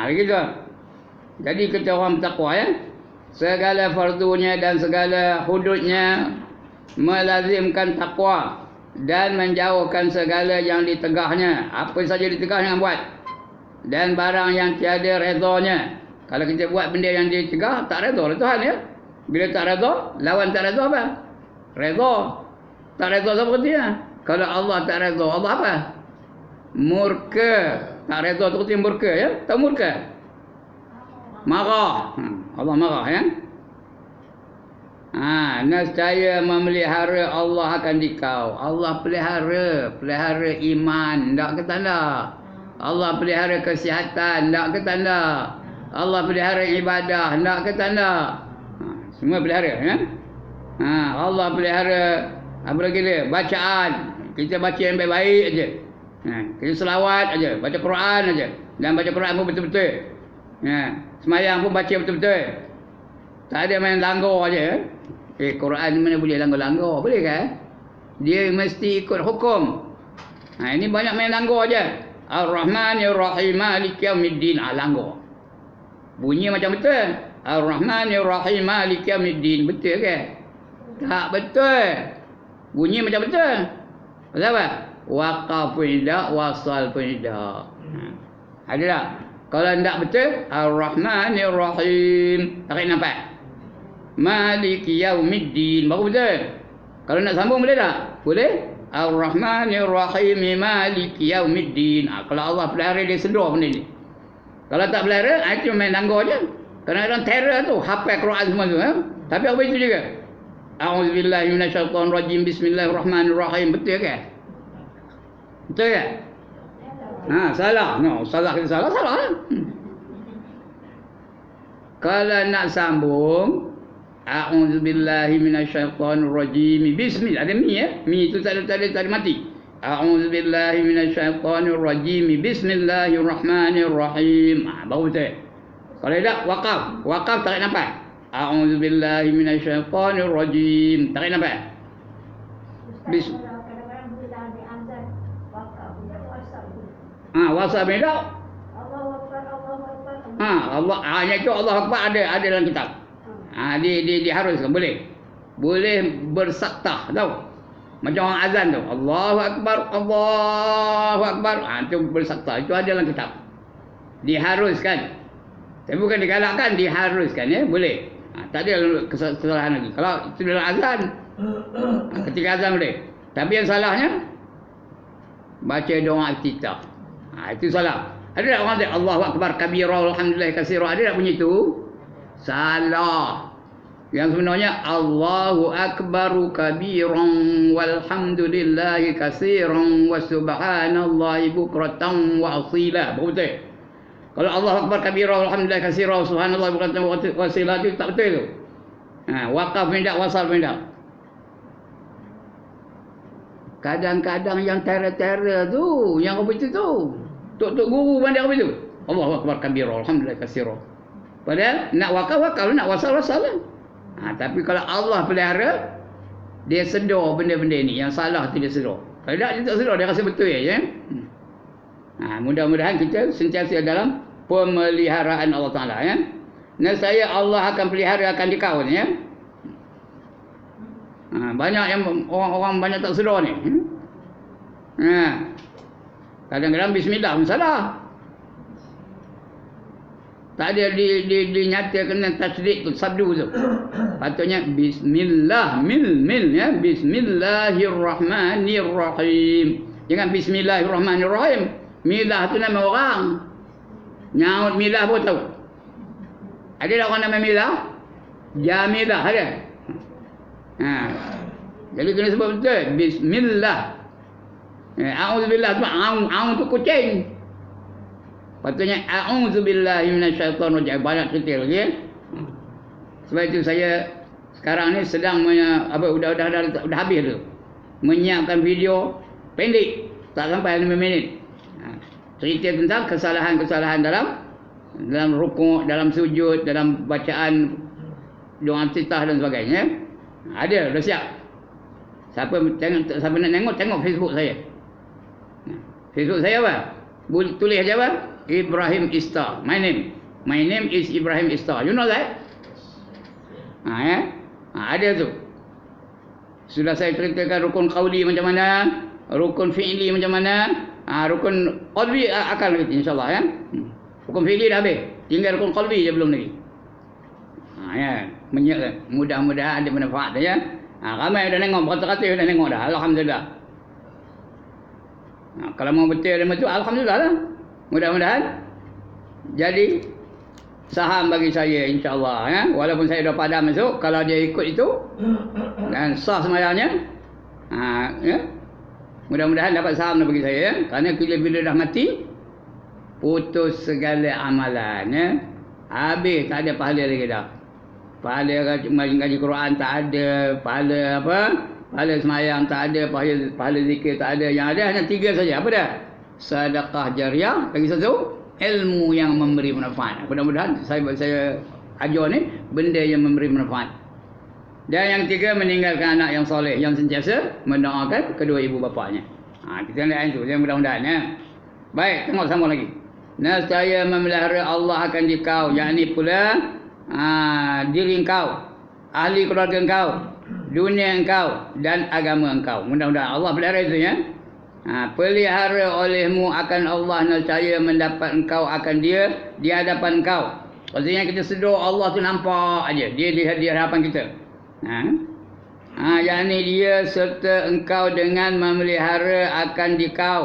Begitu. Jadi kita orang bertakwa ya. Segala fardunya dan segala hududnya melazimkan takwa dan menjauhkan segala yang ditegahnya. Apa saja ditegah jangan buat. Dan barang yang tiada redanya. Kalau kita buat benda yang ditegah tak redha oleh Tuhan ya. Bila tak redha, lawan tak redha apa? Redha. Tak redha apa artinya? Kalau Allah tak redha, Allah apa? Murka. Tak redha tu artinya murka ya. Tak murka. Marah. Allah marah ya. Nescaya memelihara Allah akan dikau. Allah pelihara iman, tak ke tanda. Allah pelihara kesihatan, tak ke tanda. Allah pelihara ibadah, tak ke tanda. Semua pelihara ya. Allah pelihara apa lagi dia? Bacaan. Kita baca yang baik-baik aja. Kita selawat aja, baca Quran aja. Dan baca Quran pun betul-betul. Semayang pun baca betul-betul. Tak ada main langgar aja. Quran ni mana boleh langgar-langgar, boleh kan? Dia mesti ikut hukum. Ini banyak main langgar aja. Ar-Rahmanir Rahim Maliki Yaumiddin, langgar. Bunyi macam betul. Ar-Rahmanir Rahim Maliki Yaumiddin, betul ke? Tak betul. Bunyi macam betul. Pasal apa? Waqaf pun tidak, wasal pun tidak. Ada tak? Kalau tidak betul, Ar-Rahmanir Rahim. Tak nampak? Maliki Yaumiddin, baru betul. Kalau nak sambung boleh tak? Boleh. Ar-Rahmanir Rahim Maliki Yaumiddin. Kalau Allah pelihara dia sedar benda ni. Kalau tak pelihara, itu main tangguh je. Kadang-kadang terror tu, hafal Quran semua tu. Tapi apa itu juga? A'udzubillahi minasyaitonirrajim. Bismillahirrahmanirrahim. Betul ke? Betul ke? Salah. No, salah kita salah lah. Kalau nak sambung, a'udzubillahi minasyaitonirrajim. Bismillah. Ada mi ya? Mi itu tak ada mati. A'udzubillahi minasyaitonirrajim. Bismillahirrahmanirrahim. Baru betul. Kalau tak wakaf tarik nafas. A'udzubillahi minasyaitonirrajim. Tarik nafas. Kadang-kadang boleh dah ambil azan wakaf. WhatsApp. WhatsApp ni tak? Allahu Akbar. Allah ayat itu Allah Akbar ada dalam kitab. Diharuskan boleh bersaktah tahu. Macam orang azan tu. Allahu Akbar. Itu bersaktah. Itu ada dalam kitab. Diharuskan. Tapi bukan digalakkan, diharuskan ya, boleh. Tak ada kesalahan lagi. Kalau itu dalam azan, ketika azan boleh. Tapi yang salahnya baca doa iftitah. Itu salah. Ada tak orang kata Allahu Akbar kabira walhamdulillah katsira? Ada tak bunyi itu? Salah. Yang sebenarnya Allahu Akbaru kabiran walhamdulillahi katsiran wa subhanallahi bukratan wa asila. Betul. Kalau Allah Akbar kabira walhamdulillah katsira wa subhanallahi bukratan wa asila itu tak betul tu. Wakaf mendak, wasal mendak. Kadang-kadang yang terror tu, yang apa itu tu? Tok guru pandai apa itu? Allahu Akbar kabira alhamdulillah katsira. Padahal nak wakaf, nak wasal lah. Tapi kalau Allah pelihara, dia sedar benda-benda ni. Yang salah tu dia sedar. Kalau tak, dia tak sedar, dia rasa betul ya. Mudah-mudahan kita sentiasa dalam pemeliharaan Allah Ta'ala ya. Nescaya Allah akan pelihara akan dikau ni ya. Banyak yang orang banyak tak sedar ni. Kadang-kadang bismillah pun salah. Tak ada dinyatakan tasdid tu, sabdu tu. Patutnya bismillah, mil ya, bismillahirrahmanirrahim. Jangan bismillahirrahmanirrahim. Milah tu nama orang. Nyaut milah pun tahu. Ada tak orang nama milah? Jamilah ada. Jadi kena sebut betul. Bismillah. A'udzubillah tu a'udzu tu kucing. Patutnya a'udzubillahi minasyaitonirrajim. Banyak cerita lagi. Sebab itu saya sekarang ni sedang udah habis tu. Menyiapkan video pendek tak sampai 5 minit. Cerita tentang kesalahan-kesalahan dalam rukuk, dalam sujud, dalam bacaan doa iftitah dan sebagainya. Ada dah siap. Siapa nak tengok Facebook saya. Facebook saya apa? Tulis aja apa? Ibrahim Istar. My name is Ibrahim Istar. You know that? Ada tu. Sudah saya ceritakan rukun qauli macam mana, rukun fi'li macam mana, rukun qalbi akan lagi insya-Allah ya. Rukun fi'li dah habis. Tinggal rukun qalbi je belum lagi. Mudah-mudahan ada manfaat ya. Ramai dah tengok, beratus-ratus dah tengok dah. Alhamdulillah. Kalau mau betul dan betul, alhamdulillah lah. Mudah-mudahan jadi saham bagi saya insya-Allah ya. Walaupun saya dah padam masuk, kalau dia ikut itu dan sah semayangnya, ya. Mudah-mudahan dapat saham bagi saya ya. Kerana bila dah mati, putus segala amalan ya. Habis, tak ada pahala lagi dah. Pahala ngaji Quran tak ada, pahala pahala semayang tak ada, pahala zikir tak ada. Yang ada hanya 3 saja. Apa dah? Sedekah jariah, lagi satu ilmu yang memberi manfaat. Mudah-mudahan saya ajar ni benda yang memberi manfaat. Dan yang 3, meninggalkan anak yang soleh yang sentiasa mendoakan kedua ibu bapanya. Kita lihat itu, yang mudah-mudahan ya. Baik, tengok sama lagi. Nescaya memelihara Allah akan dikau, yakni pula diri engkau, ahli keluarga engkau, dunia engkau dan agama engkau. Mudah-mudahan Allah pelihara itu ya. Pelihara olehmu akan Allah, nescaya mendapat engkau akan dia di hadapan engkau. Maksudnya kita sedar Allah tu nampak aja, dia di hadapan kita. Yakni dia serta engkau dengan memelihara akan dikau.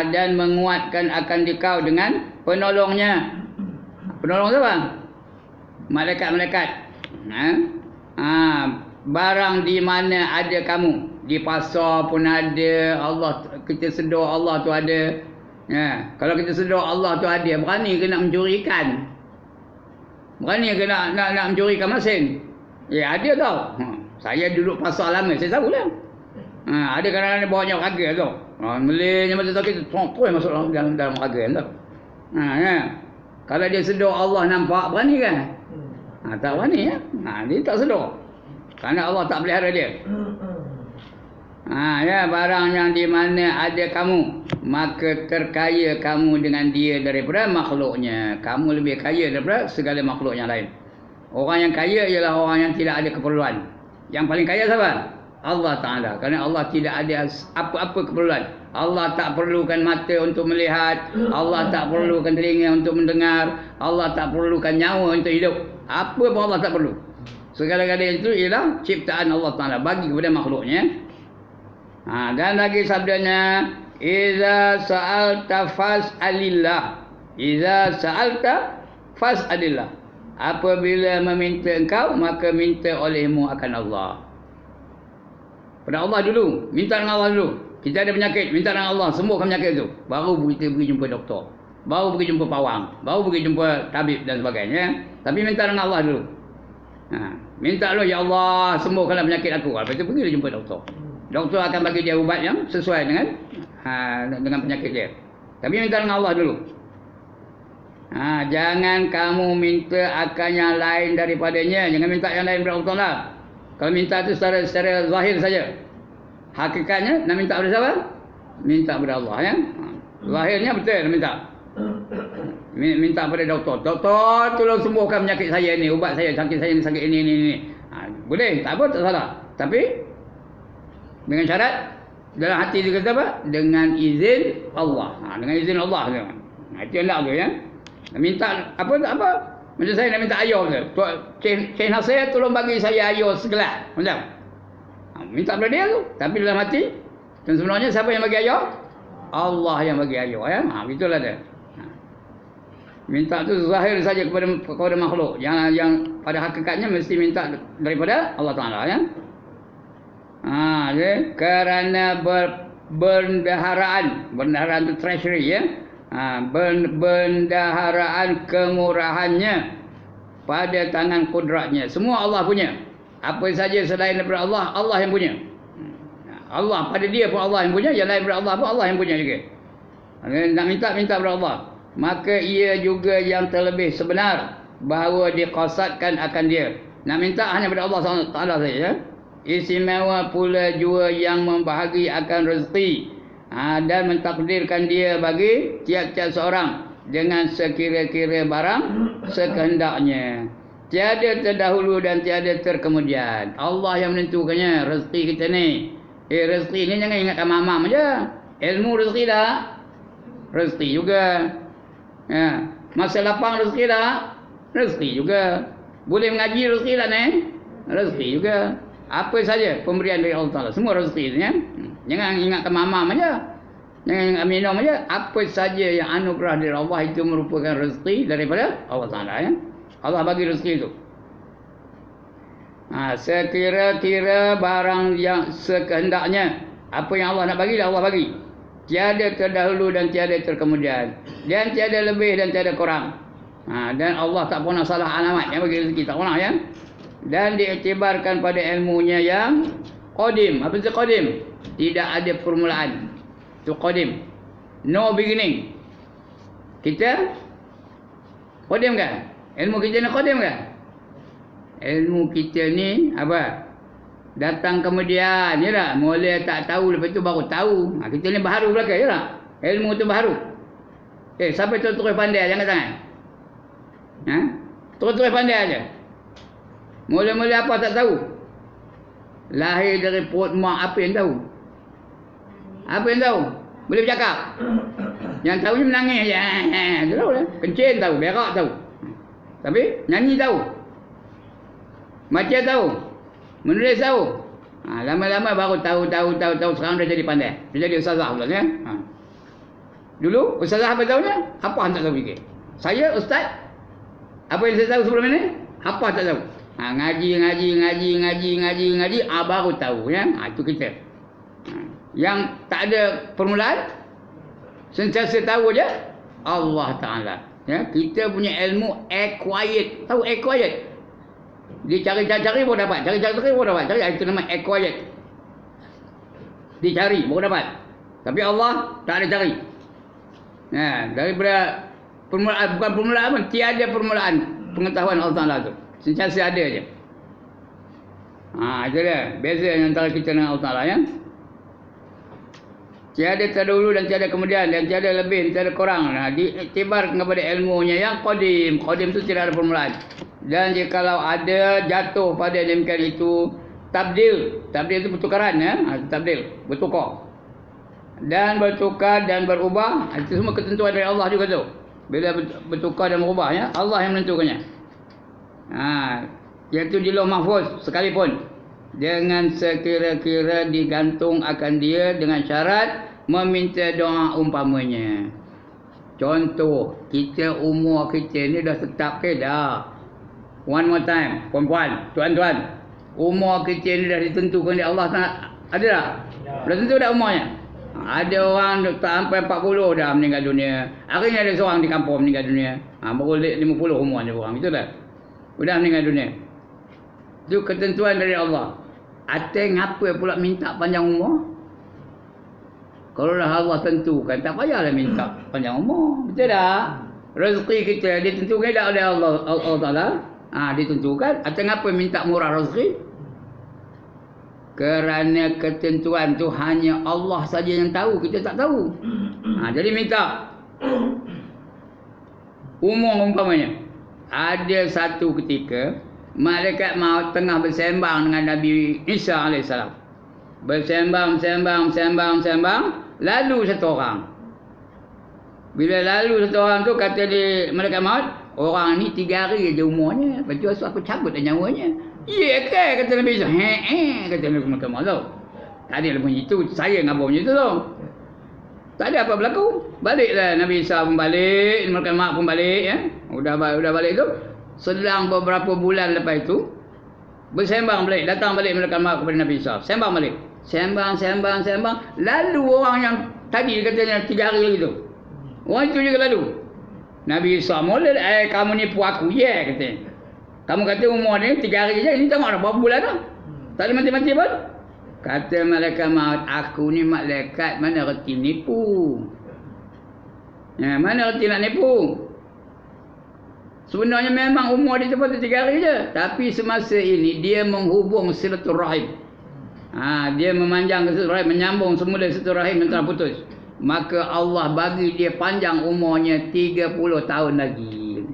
Dan menguatkan akan dikau dengan penolongnya. Penolong siapa? Malaikat-malaikat. Barang di mana ada kamu, di pasar pun ada. Allah, kita sedar Allah tu ada. Kalau kita sedar Allah tu ada, berani ke nak mencuri ikan? Berani ke nak mencuri ikan masin? Ada tau. Saya duduk pasar lama, saya tahu lah. Ada kadang-kadang bawanya raga tau. Melenya macam tu, kita terus masuk dalam raga tau. Kalau dia sedar Allah nampak, berani kan? Tak berani ya. Dia tak sedar. Kerana Allah tak pelihara dia. Barang yang di mana ada kamu, maka terkaya kamu dengan dia daripada makhluknya. Kamu lebih kaya daripada segala makhluk yang lain. Orang yang kaya ialah orang yang tidak ada keperluan. Yang paling kaya siapa? Allah Ta'ala. Kerana Allah tidak ada apa-apa keperluan. Allah tak perlukan mata untuk melihat. Allah tak perlukan telinga untuk mendengar. Allah tak perlukan nyawa untuk hidup. Apa pun Allah tak perlu. Segala-galanya itu ialah ciptaan Allah Ta'ala bagi kepada makhluknya. Dan lagi sabdanya, Iza sa'alta fas'alillah. Iza sa'alta fas'alillah. Apabila meminta engkau, maka minta olehmu akan Allah. Pada Allah dulu. Minta dengan Allah dulu. Kita ada penyakit, minta dengan Allah, sembuhkan penyakit itu. Baru kita pergi jumpa doktor. Baru pergi jumpa pawang. Baru pergi jumpa tabib dan sebagainya. Tapi minta dengan Allah dulu. Minta dulu, ya Allah, sembuhkanlah penyakit aku. Lepas itu pergi jumpa doktor. Doktor akan bagi dia ubat yang sesuai dengan penyakit dia. Tapi minta dengan Allah dulu. Jangan kamu minta akan yang lain daripadanya. Jangan minta yang lain daripada Allah Ta'ala. Kalau minta itu secara zahir saja. Hakikatnya nak minta kepada siapa? Minta kepada Allah ya. Zahirnya betul nak minta. Minta kepada doktor. Doktor, tolong sembuhkan penyakit saya ni, ubat saya, sakit saya ni, sakit ini. Boleh, tak apa, tak salah. Tapi dengan syarat dalam hati dia kata apa? Dengan izin Allah. Dengan izin Allah. Itu yang nak tu ya. Minta apa tak apa. Macam saya nak minta air tu. Cik Nasir tolong bagi saya air segelas. Macam. Minta kepada dia tu. Tapi dalam hati. Dan sebenarnya siapa yang bagi air? Allah yang bagi air ya. Itulah dia. Minta tu zahir saja kepada makhluk. Yang pada hakikatnya mesti minta daripada Allah Ta'ala ya. Kerana bendaharaan itu treasury ya. Bendaharaan kemurahannya pada tangan kudratnya. Semua Allah punya. Apa saja selain daripada Allah, Allah yang punya. Allah pada dia pun Allah yang punya. Yang lain daripada Allah pun Allah yang punya juga. Nak minta kepada Allah. Maka ia juga yang terlebih sebenar bahawa diqasadkan akan dia. Nak minta hanya kepada Allah Ta'ala saja ya. Istimewa pula jua yang membahagi akan rezeki dan mentakdirkan dia bagi tiap-tiap seorang dengan sekira-kira barang sekehendaknya. Tiada terdahulu dan tiada terkemudian. Allah yang menentukannya rezeki kita ni. Rezeki ni jangan ingatkan mamam aja. Ilmu rezeki dah. Rezeki juga. Ya, masa lapang rezeki dah. Rezeki juga. Boleh mengaji rezeki dah ni. Rezeki juga. Apa saja pemberian dari Allah Ta'ala. Semua rezeki ya. Jangan ingatkan mamam aja. Jangan ingat minum aja. Apa saja yang anugerah dari Allah itu merupakan rezeki daripada Allah Ta'ala ya. Allah bagi rezeki itu. Sekira-kira barang yang sekehendaknya. Apa yang Allah nak bagi, Allah bagi. Tiada terdahulu dan tiada terkemudian. Dan tiada lebih dan tiada kurang. Dan Allah tak pernah salah alamat yang bagi rezeki. Tak pernah ya. Dan diiktibarkan pada ilmunya yang qadim. Apa itu qadim? Tidak ada permulaan. Itu qadim. No beginning. Kita qadim kan? Ilmu kita ni qadim kan? Ilmu kita ni apa? Datang kemudian, ya tak? Mula tak tahu, lepas tu baru tahu. Kita ni baharu belakang, ya tak? Ilmu tu baharu. Siapa terus pandai, jangan tangan. Terus pandai aja. Mula-mula apa tak tahu. Lahir dari perut mak, apa yang tahu? Apa yang tahu? Boleh bercakap. Yang tahu ni menangis je. Tahu lah. Kencing tahu, berak tahu. Tapi nyanyi tahu. Baca tahu. Menulis tahu. Lama-lama baru tahu. Sekarang dah jadi pandai. Dia jadi ustazah pula ya. Dulu ustazah apa tahunya? Apa tak tahu fikir. Saya ustaz, apa yang saya tahu sebelum ini? Apa tak tahu. Ngaji, baru tahu ya. Itu kita. Yang tak ada permulaan, sentiasa tahu je Allah Ta'ala. Ya, kita punya ilmu acquired. Tahu acquired? Dia cari baru dapat. Cari baru dapat. Itu nama acquired. Dicari baru dapat. Tapi Allah tak ada cari. Daripada permulaan, bukan permulaan pun, tiada permulaan pengetahuan Allah Ta'ala tu. Sentiasa ada je. Itu dia. Beza antara kita dengan Allah Ta'ala ya. Tiada terdahulu dan tiada kemudian dan tiada lebih, tiada kurang. Diiktibar kepada ilmunya yang qadim. Qadim itu tidak ada permulaan. Dan jikalau ada jatuh pada demikian itu tabdil. Tabdil itu bertukaran ya. Tabdil, bertukar. Dan bertukar dan berubah. Itu semua ketentuan dari Allah juga tu. Bila bertukar dan berubah ya, Allah yang menentukannya. Iaitu di Lauh Mahfuz sekalipun. Dengan sekira-kira digantung akan dia dengan syarat meminta doa umpamanya. Contoh, kita umur kita ni dah tetap ke dah. One more time, puan-puan, tuan-tuan. Umur kita ni dah ditentukan oleh Allah Ta'ala. Ada tak? Dah tentu dah umurnya. Ada orang tak sampai 40 dah meninggal dunia. Hari ni ada seorang di kampung meninggal dunia. Baru 50 umurnya orang. Betul tak? Sudah meninggal dunia. Itu ketentuan dari Allah. Atai ngapa pula minta panjang umur? Kalau dah Allah tentukan, tak payahlah minta panjang umur. Betul tak? Rezeki kita ditentukan tak oleh Allah Ta'ala. Ditentukan. Atai ngapa minta murah rezeki? Kerana ketentuan tu hanya Allah saja yang tahu. Kita tak tahu. Jadi minta umur umpamanya. Ada satu ketika malaikat maut tengah bersembang dengan Nabi Isa AS. Bersembang. Lalu satu orang. Bila lalu satu orang tu kata dia malaikat maut, orang ni 3 hari je umurnya. Lepas tu aku cabut dah nyawanya. Ya ke? Kata Nabi Isa. Kata Nabi malaikat maut tu. Tak ada bunyi itu. Saya ngapa bunyi itu tu. Tak ada apa berlaku. Baliklah Nabi Isa pun balik. Malaikat maut pun balik. Ya. Udah balik tu. Selang beberapa bulan lepas itu, bersembang balik, datang balik malaikat maut kepada Nabi Isa. Sembang balik. Sembang. Lalu orang yang tadi katanya 3 hari lagi tu. Orang itu juga lalu. Nabi Isa mula, kamu nipu aku. Ya, katanya. Kamu kata umur ni 3 hari je, ini tengok dah berapa bulan dah. Tak ada mati-mati pun. Kata malaikat maut, aku ni malaikat mana reti nipu. Mana reti nak nipu? Sebenarnya memang umur dia seperti 3 hari je. Tapi semasa ini dia menghubung silaturahim. Dia memanjang silaturahim, menyambung semula silaturahim yang telah putus. Maka Allah bagi dia panjang umurnya 30 tahun lagi.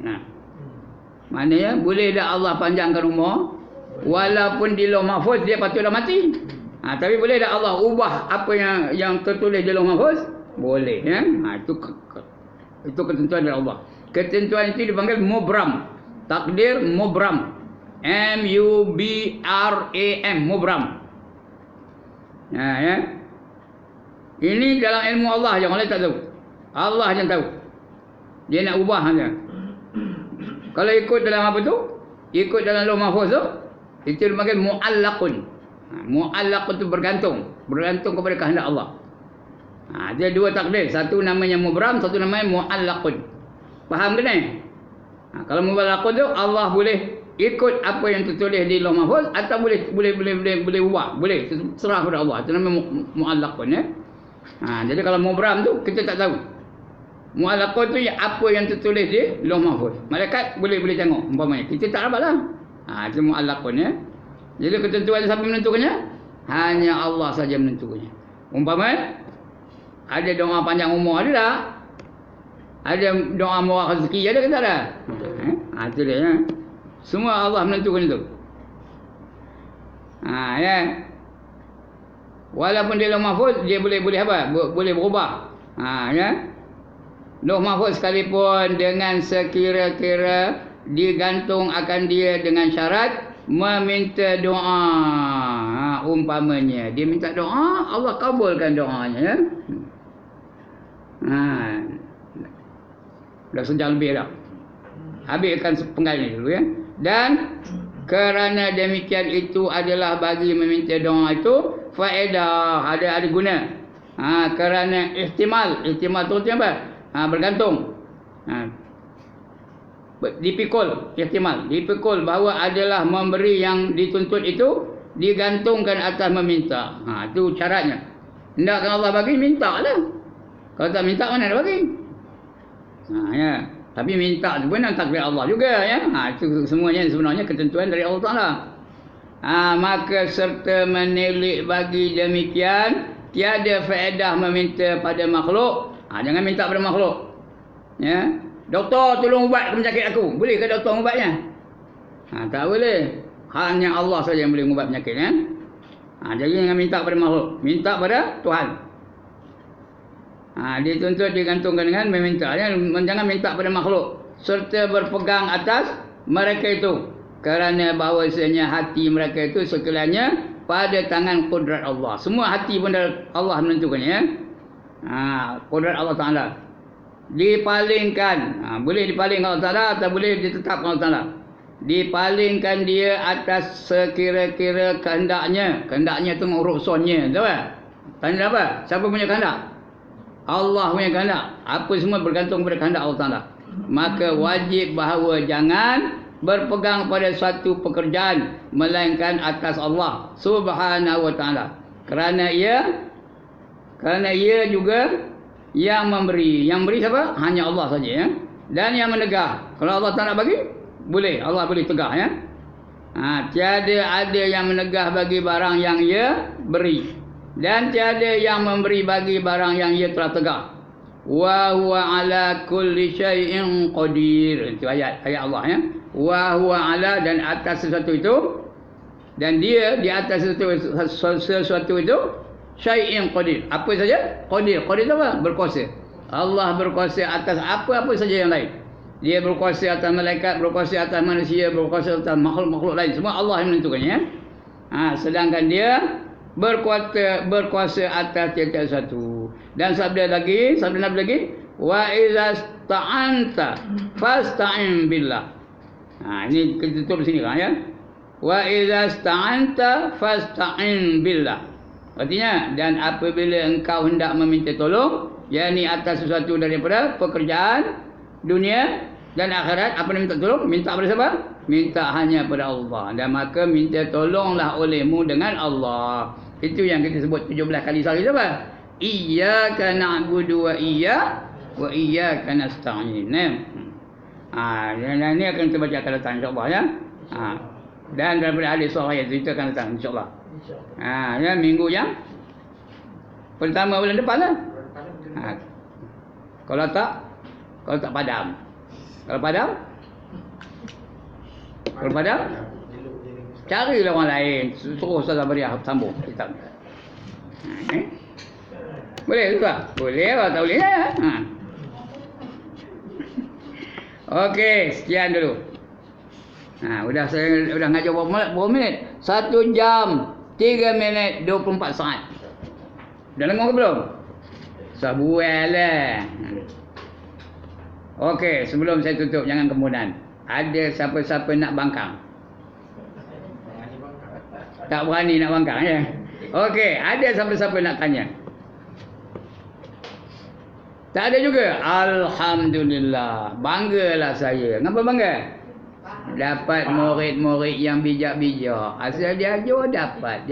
Maknanya boleh tak Allah panjangkan umur? Walaupun di Lauh Mahfuz dia patut dah mati. Tapi boleh tak Allah ubah apa yang tertulis di Lauh Mahfuz? Boleh ya. Itu ketentuan dari Allah. Ketentuan itu dipanggil mubram. Takdir mubram. M-U-B-R-A-M. Mubram. Ya. Ini dalam ilmu Allah yang orang lain tak tahu. Allah yang tahu. Dia nak ubah saja. Kalau ikut dalam apa tu? Ikut dalam Lauh Mahfuz tu, itu dipanggil mu'allaqun. Mu'allaqun itu bergantung. Bergantung kepada kehendak Allah. Dia 2 takdir. Satu namanya mubram, satu namanya mu'allaqun. Faham ke ni? Kalau mu'allaqun tu Allah boleh ikut apa yang tertulis di Lauh Mahfuz atau boleh ubah. Boleh serah kepada Allah. Itu namanya mu'allaqun ya. Jadi kalau mubram tu kita tak tahu. Mu'allaqun tu apa yang tertulis di Lauh Mahfuz. Malaikat boleh tengok umpamanya. Kita tak dapatlah. Itu mu'allaqun ya. Jadi ketentuan siapa menentukannya? Hanya Allah saja menentukannya. Umpamanya ada doa panjang umur ada tak? Ada doa murah rezeki ada ke tak ada? Itu dia ya. Semua Allah menentukan itu. Ya. Walaupun dia Lauh Mahfuz dia boleh apa? Boleh berubah. Ya. Lauh Mahfuz sekalipun dengan sekira-kira digantung akan dia dengan syarat meminta doa. Umpamanya dia minta doa, Allah kabulkan doanya ya. Dah sejam lebih dah. Habiskan sepenggal ni dulu ya. Dan kerana demikian itu adalah bagi meminta doa itu faedah, ada guna. Kerana ihtimal tu apa? Bergantung. Dipikul bahawa adalah memberi yang dituntut itu digantungkan atas meminta. Itu syaratnya. Hendakkan Allah bagi, minta lah. Kalau tak minta, mana nak bagi? Ya. Tapi minta tu pun nak takdir Allah juga ya. Itu semuanya sebenarnya ketentuan dari Allah Ta'ala. Maka serta menilik bagi demikian tiada faedah meminta pada makhluk. Jangan minta pada makhluk. Ya. Doktor tolong ubat penyakit aku. Boleh ke doktor ubatnya? Tak boleh. Hanya Allah saja yang boleh ubat penyakit ya. Jadi jangan minta pada makhluk. Minta pada Tuhan. Dituntut digantungkan dengan meminta. Jangan minta pada makhluk. Serta berpegang atas mereka itu. Kerana bahawasanya hati mereka itu sekiranya pada tangan kudrat Allah. Semua hati pun Allah menentukannya. Kudrat Allah Ta'ala. Dipalingkan. Boleh dipalingkan Allah Ta'ala atau boleh ditetapkan Allah Ta'ala. Dipalingkan dia atas sekira-kira kehendaknya. Kehendaknya itu urusannya. Tahu tak? Tanya apa? Siapa punya kehendak? Allah punya kehendak. Apa semua bergantung pada kehendak Allah Ta'ala. Maka wajib bahawa jangan berpegang pada suatu pekerjaan melainkan atas Allah Subhanahu wa Ta'ala. Kerana ia juga yang memberi. Yang beri siapa? Hanya Allah saja ya. Dan yang menegah. Kalau Allah tak nak bagi, boleh. Allah boleh tegah ya. Tiada ada yang menegah bagi barang yang ia beri. Dan tiada yang memberi bagi barang yang ia telah tegak. Wa huwa ala kulli syai'in qadir. Itu ayat Allah ya. Wa huwa ala, dan atas sesuatu itu, dan dia di atas sesuatu itu syai'in qadir. Apa saja? Qadir. Qadir itu apa? Berkuasa. Allah berkuasa atas apa-apa saja yang lain. Dia berkuasa atas malaikat, berkuasa atas manusia, berkuasa atas makhluk-makhluk lain. Semua Allah yang menentukannya. Sedangkan dia berkuasa atas tiap-tiap satu. Dan sabda Nabi lagi, wa iza sta'anta fasta'in billah. Ini kita tutup sini kan ya. Wa iza sta'anta fasta'in billah. Artinya, dan apabila engkau hendak meminta tolong, yakni atas sesuatu daripada pekerjaan dunia dan akhirat, apa nak minta tolong? Minta pada siapa? Minta hanya pada Allah. Dan maka minta tolonglah olehmu dengan Allah. Itu yang kita sebut 17 kali sehari apa? Iyyaka na'budu wa iyyaka nasta'in. Dan ini akan kita baca akan datang insya-Allah ya. Dan daripada hadis sahih itu akan datang insya-Allah. Ya, minggu yang pertama bulan depan lah. Kalau tak padam. Kalau padam, carilah orang lain. Suruh Ustaz Abadiah sambung kitab. Boleh juga? Boleh atau tak boleh ya? Okey, sekian dulu. Udah ngajar berapa minit? 1 jam 3 minit 24 saat. Dah dengar ke belum? Sebuah lah. Okey, sebelum saya tutup, jangan kemudian. Ada siapa-siapa nak bangkang? Tak berani nak bangkang ya? Okey, ada siapa-siapa nak tanya? Tak ada juga? Alhamdulillah. Banggalah saya. Kenapa bangga? Dapat murid-murid yang bijak-bijak. Asal dia ajar dapat.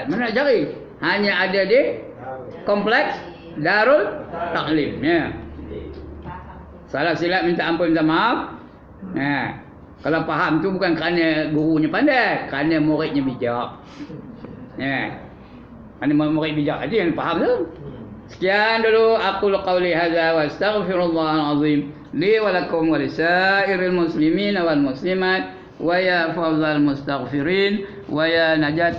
Mana nak cari? Hanya ada di kompleks Darul Taklim ya. Salah silap minta ampun, minta maaf. Kalau faham tu bukan kerana gurunya pandai, kerana muridnya bijak. Kerana murid bijak aja yang faham tu. Sekian dulu aqul qauli hadza wa astaghfirullahal azim li wa lakum wa lisairil muslimin wal muslimat wa ya fawzal mustaghfirin wa ya najat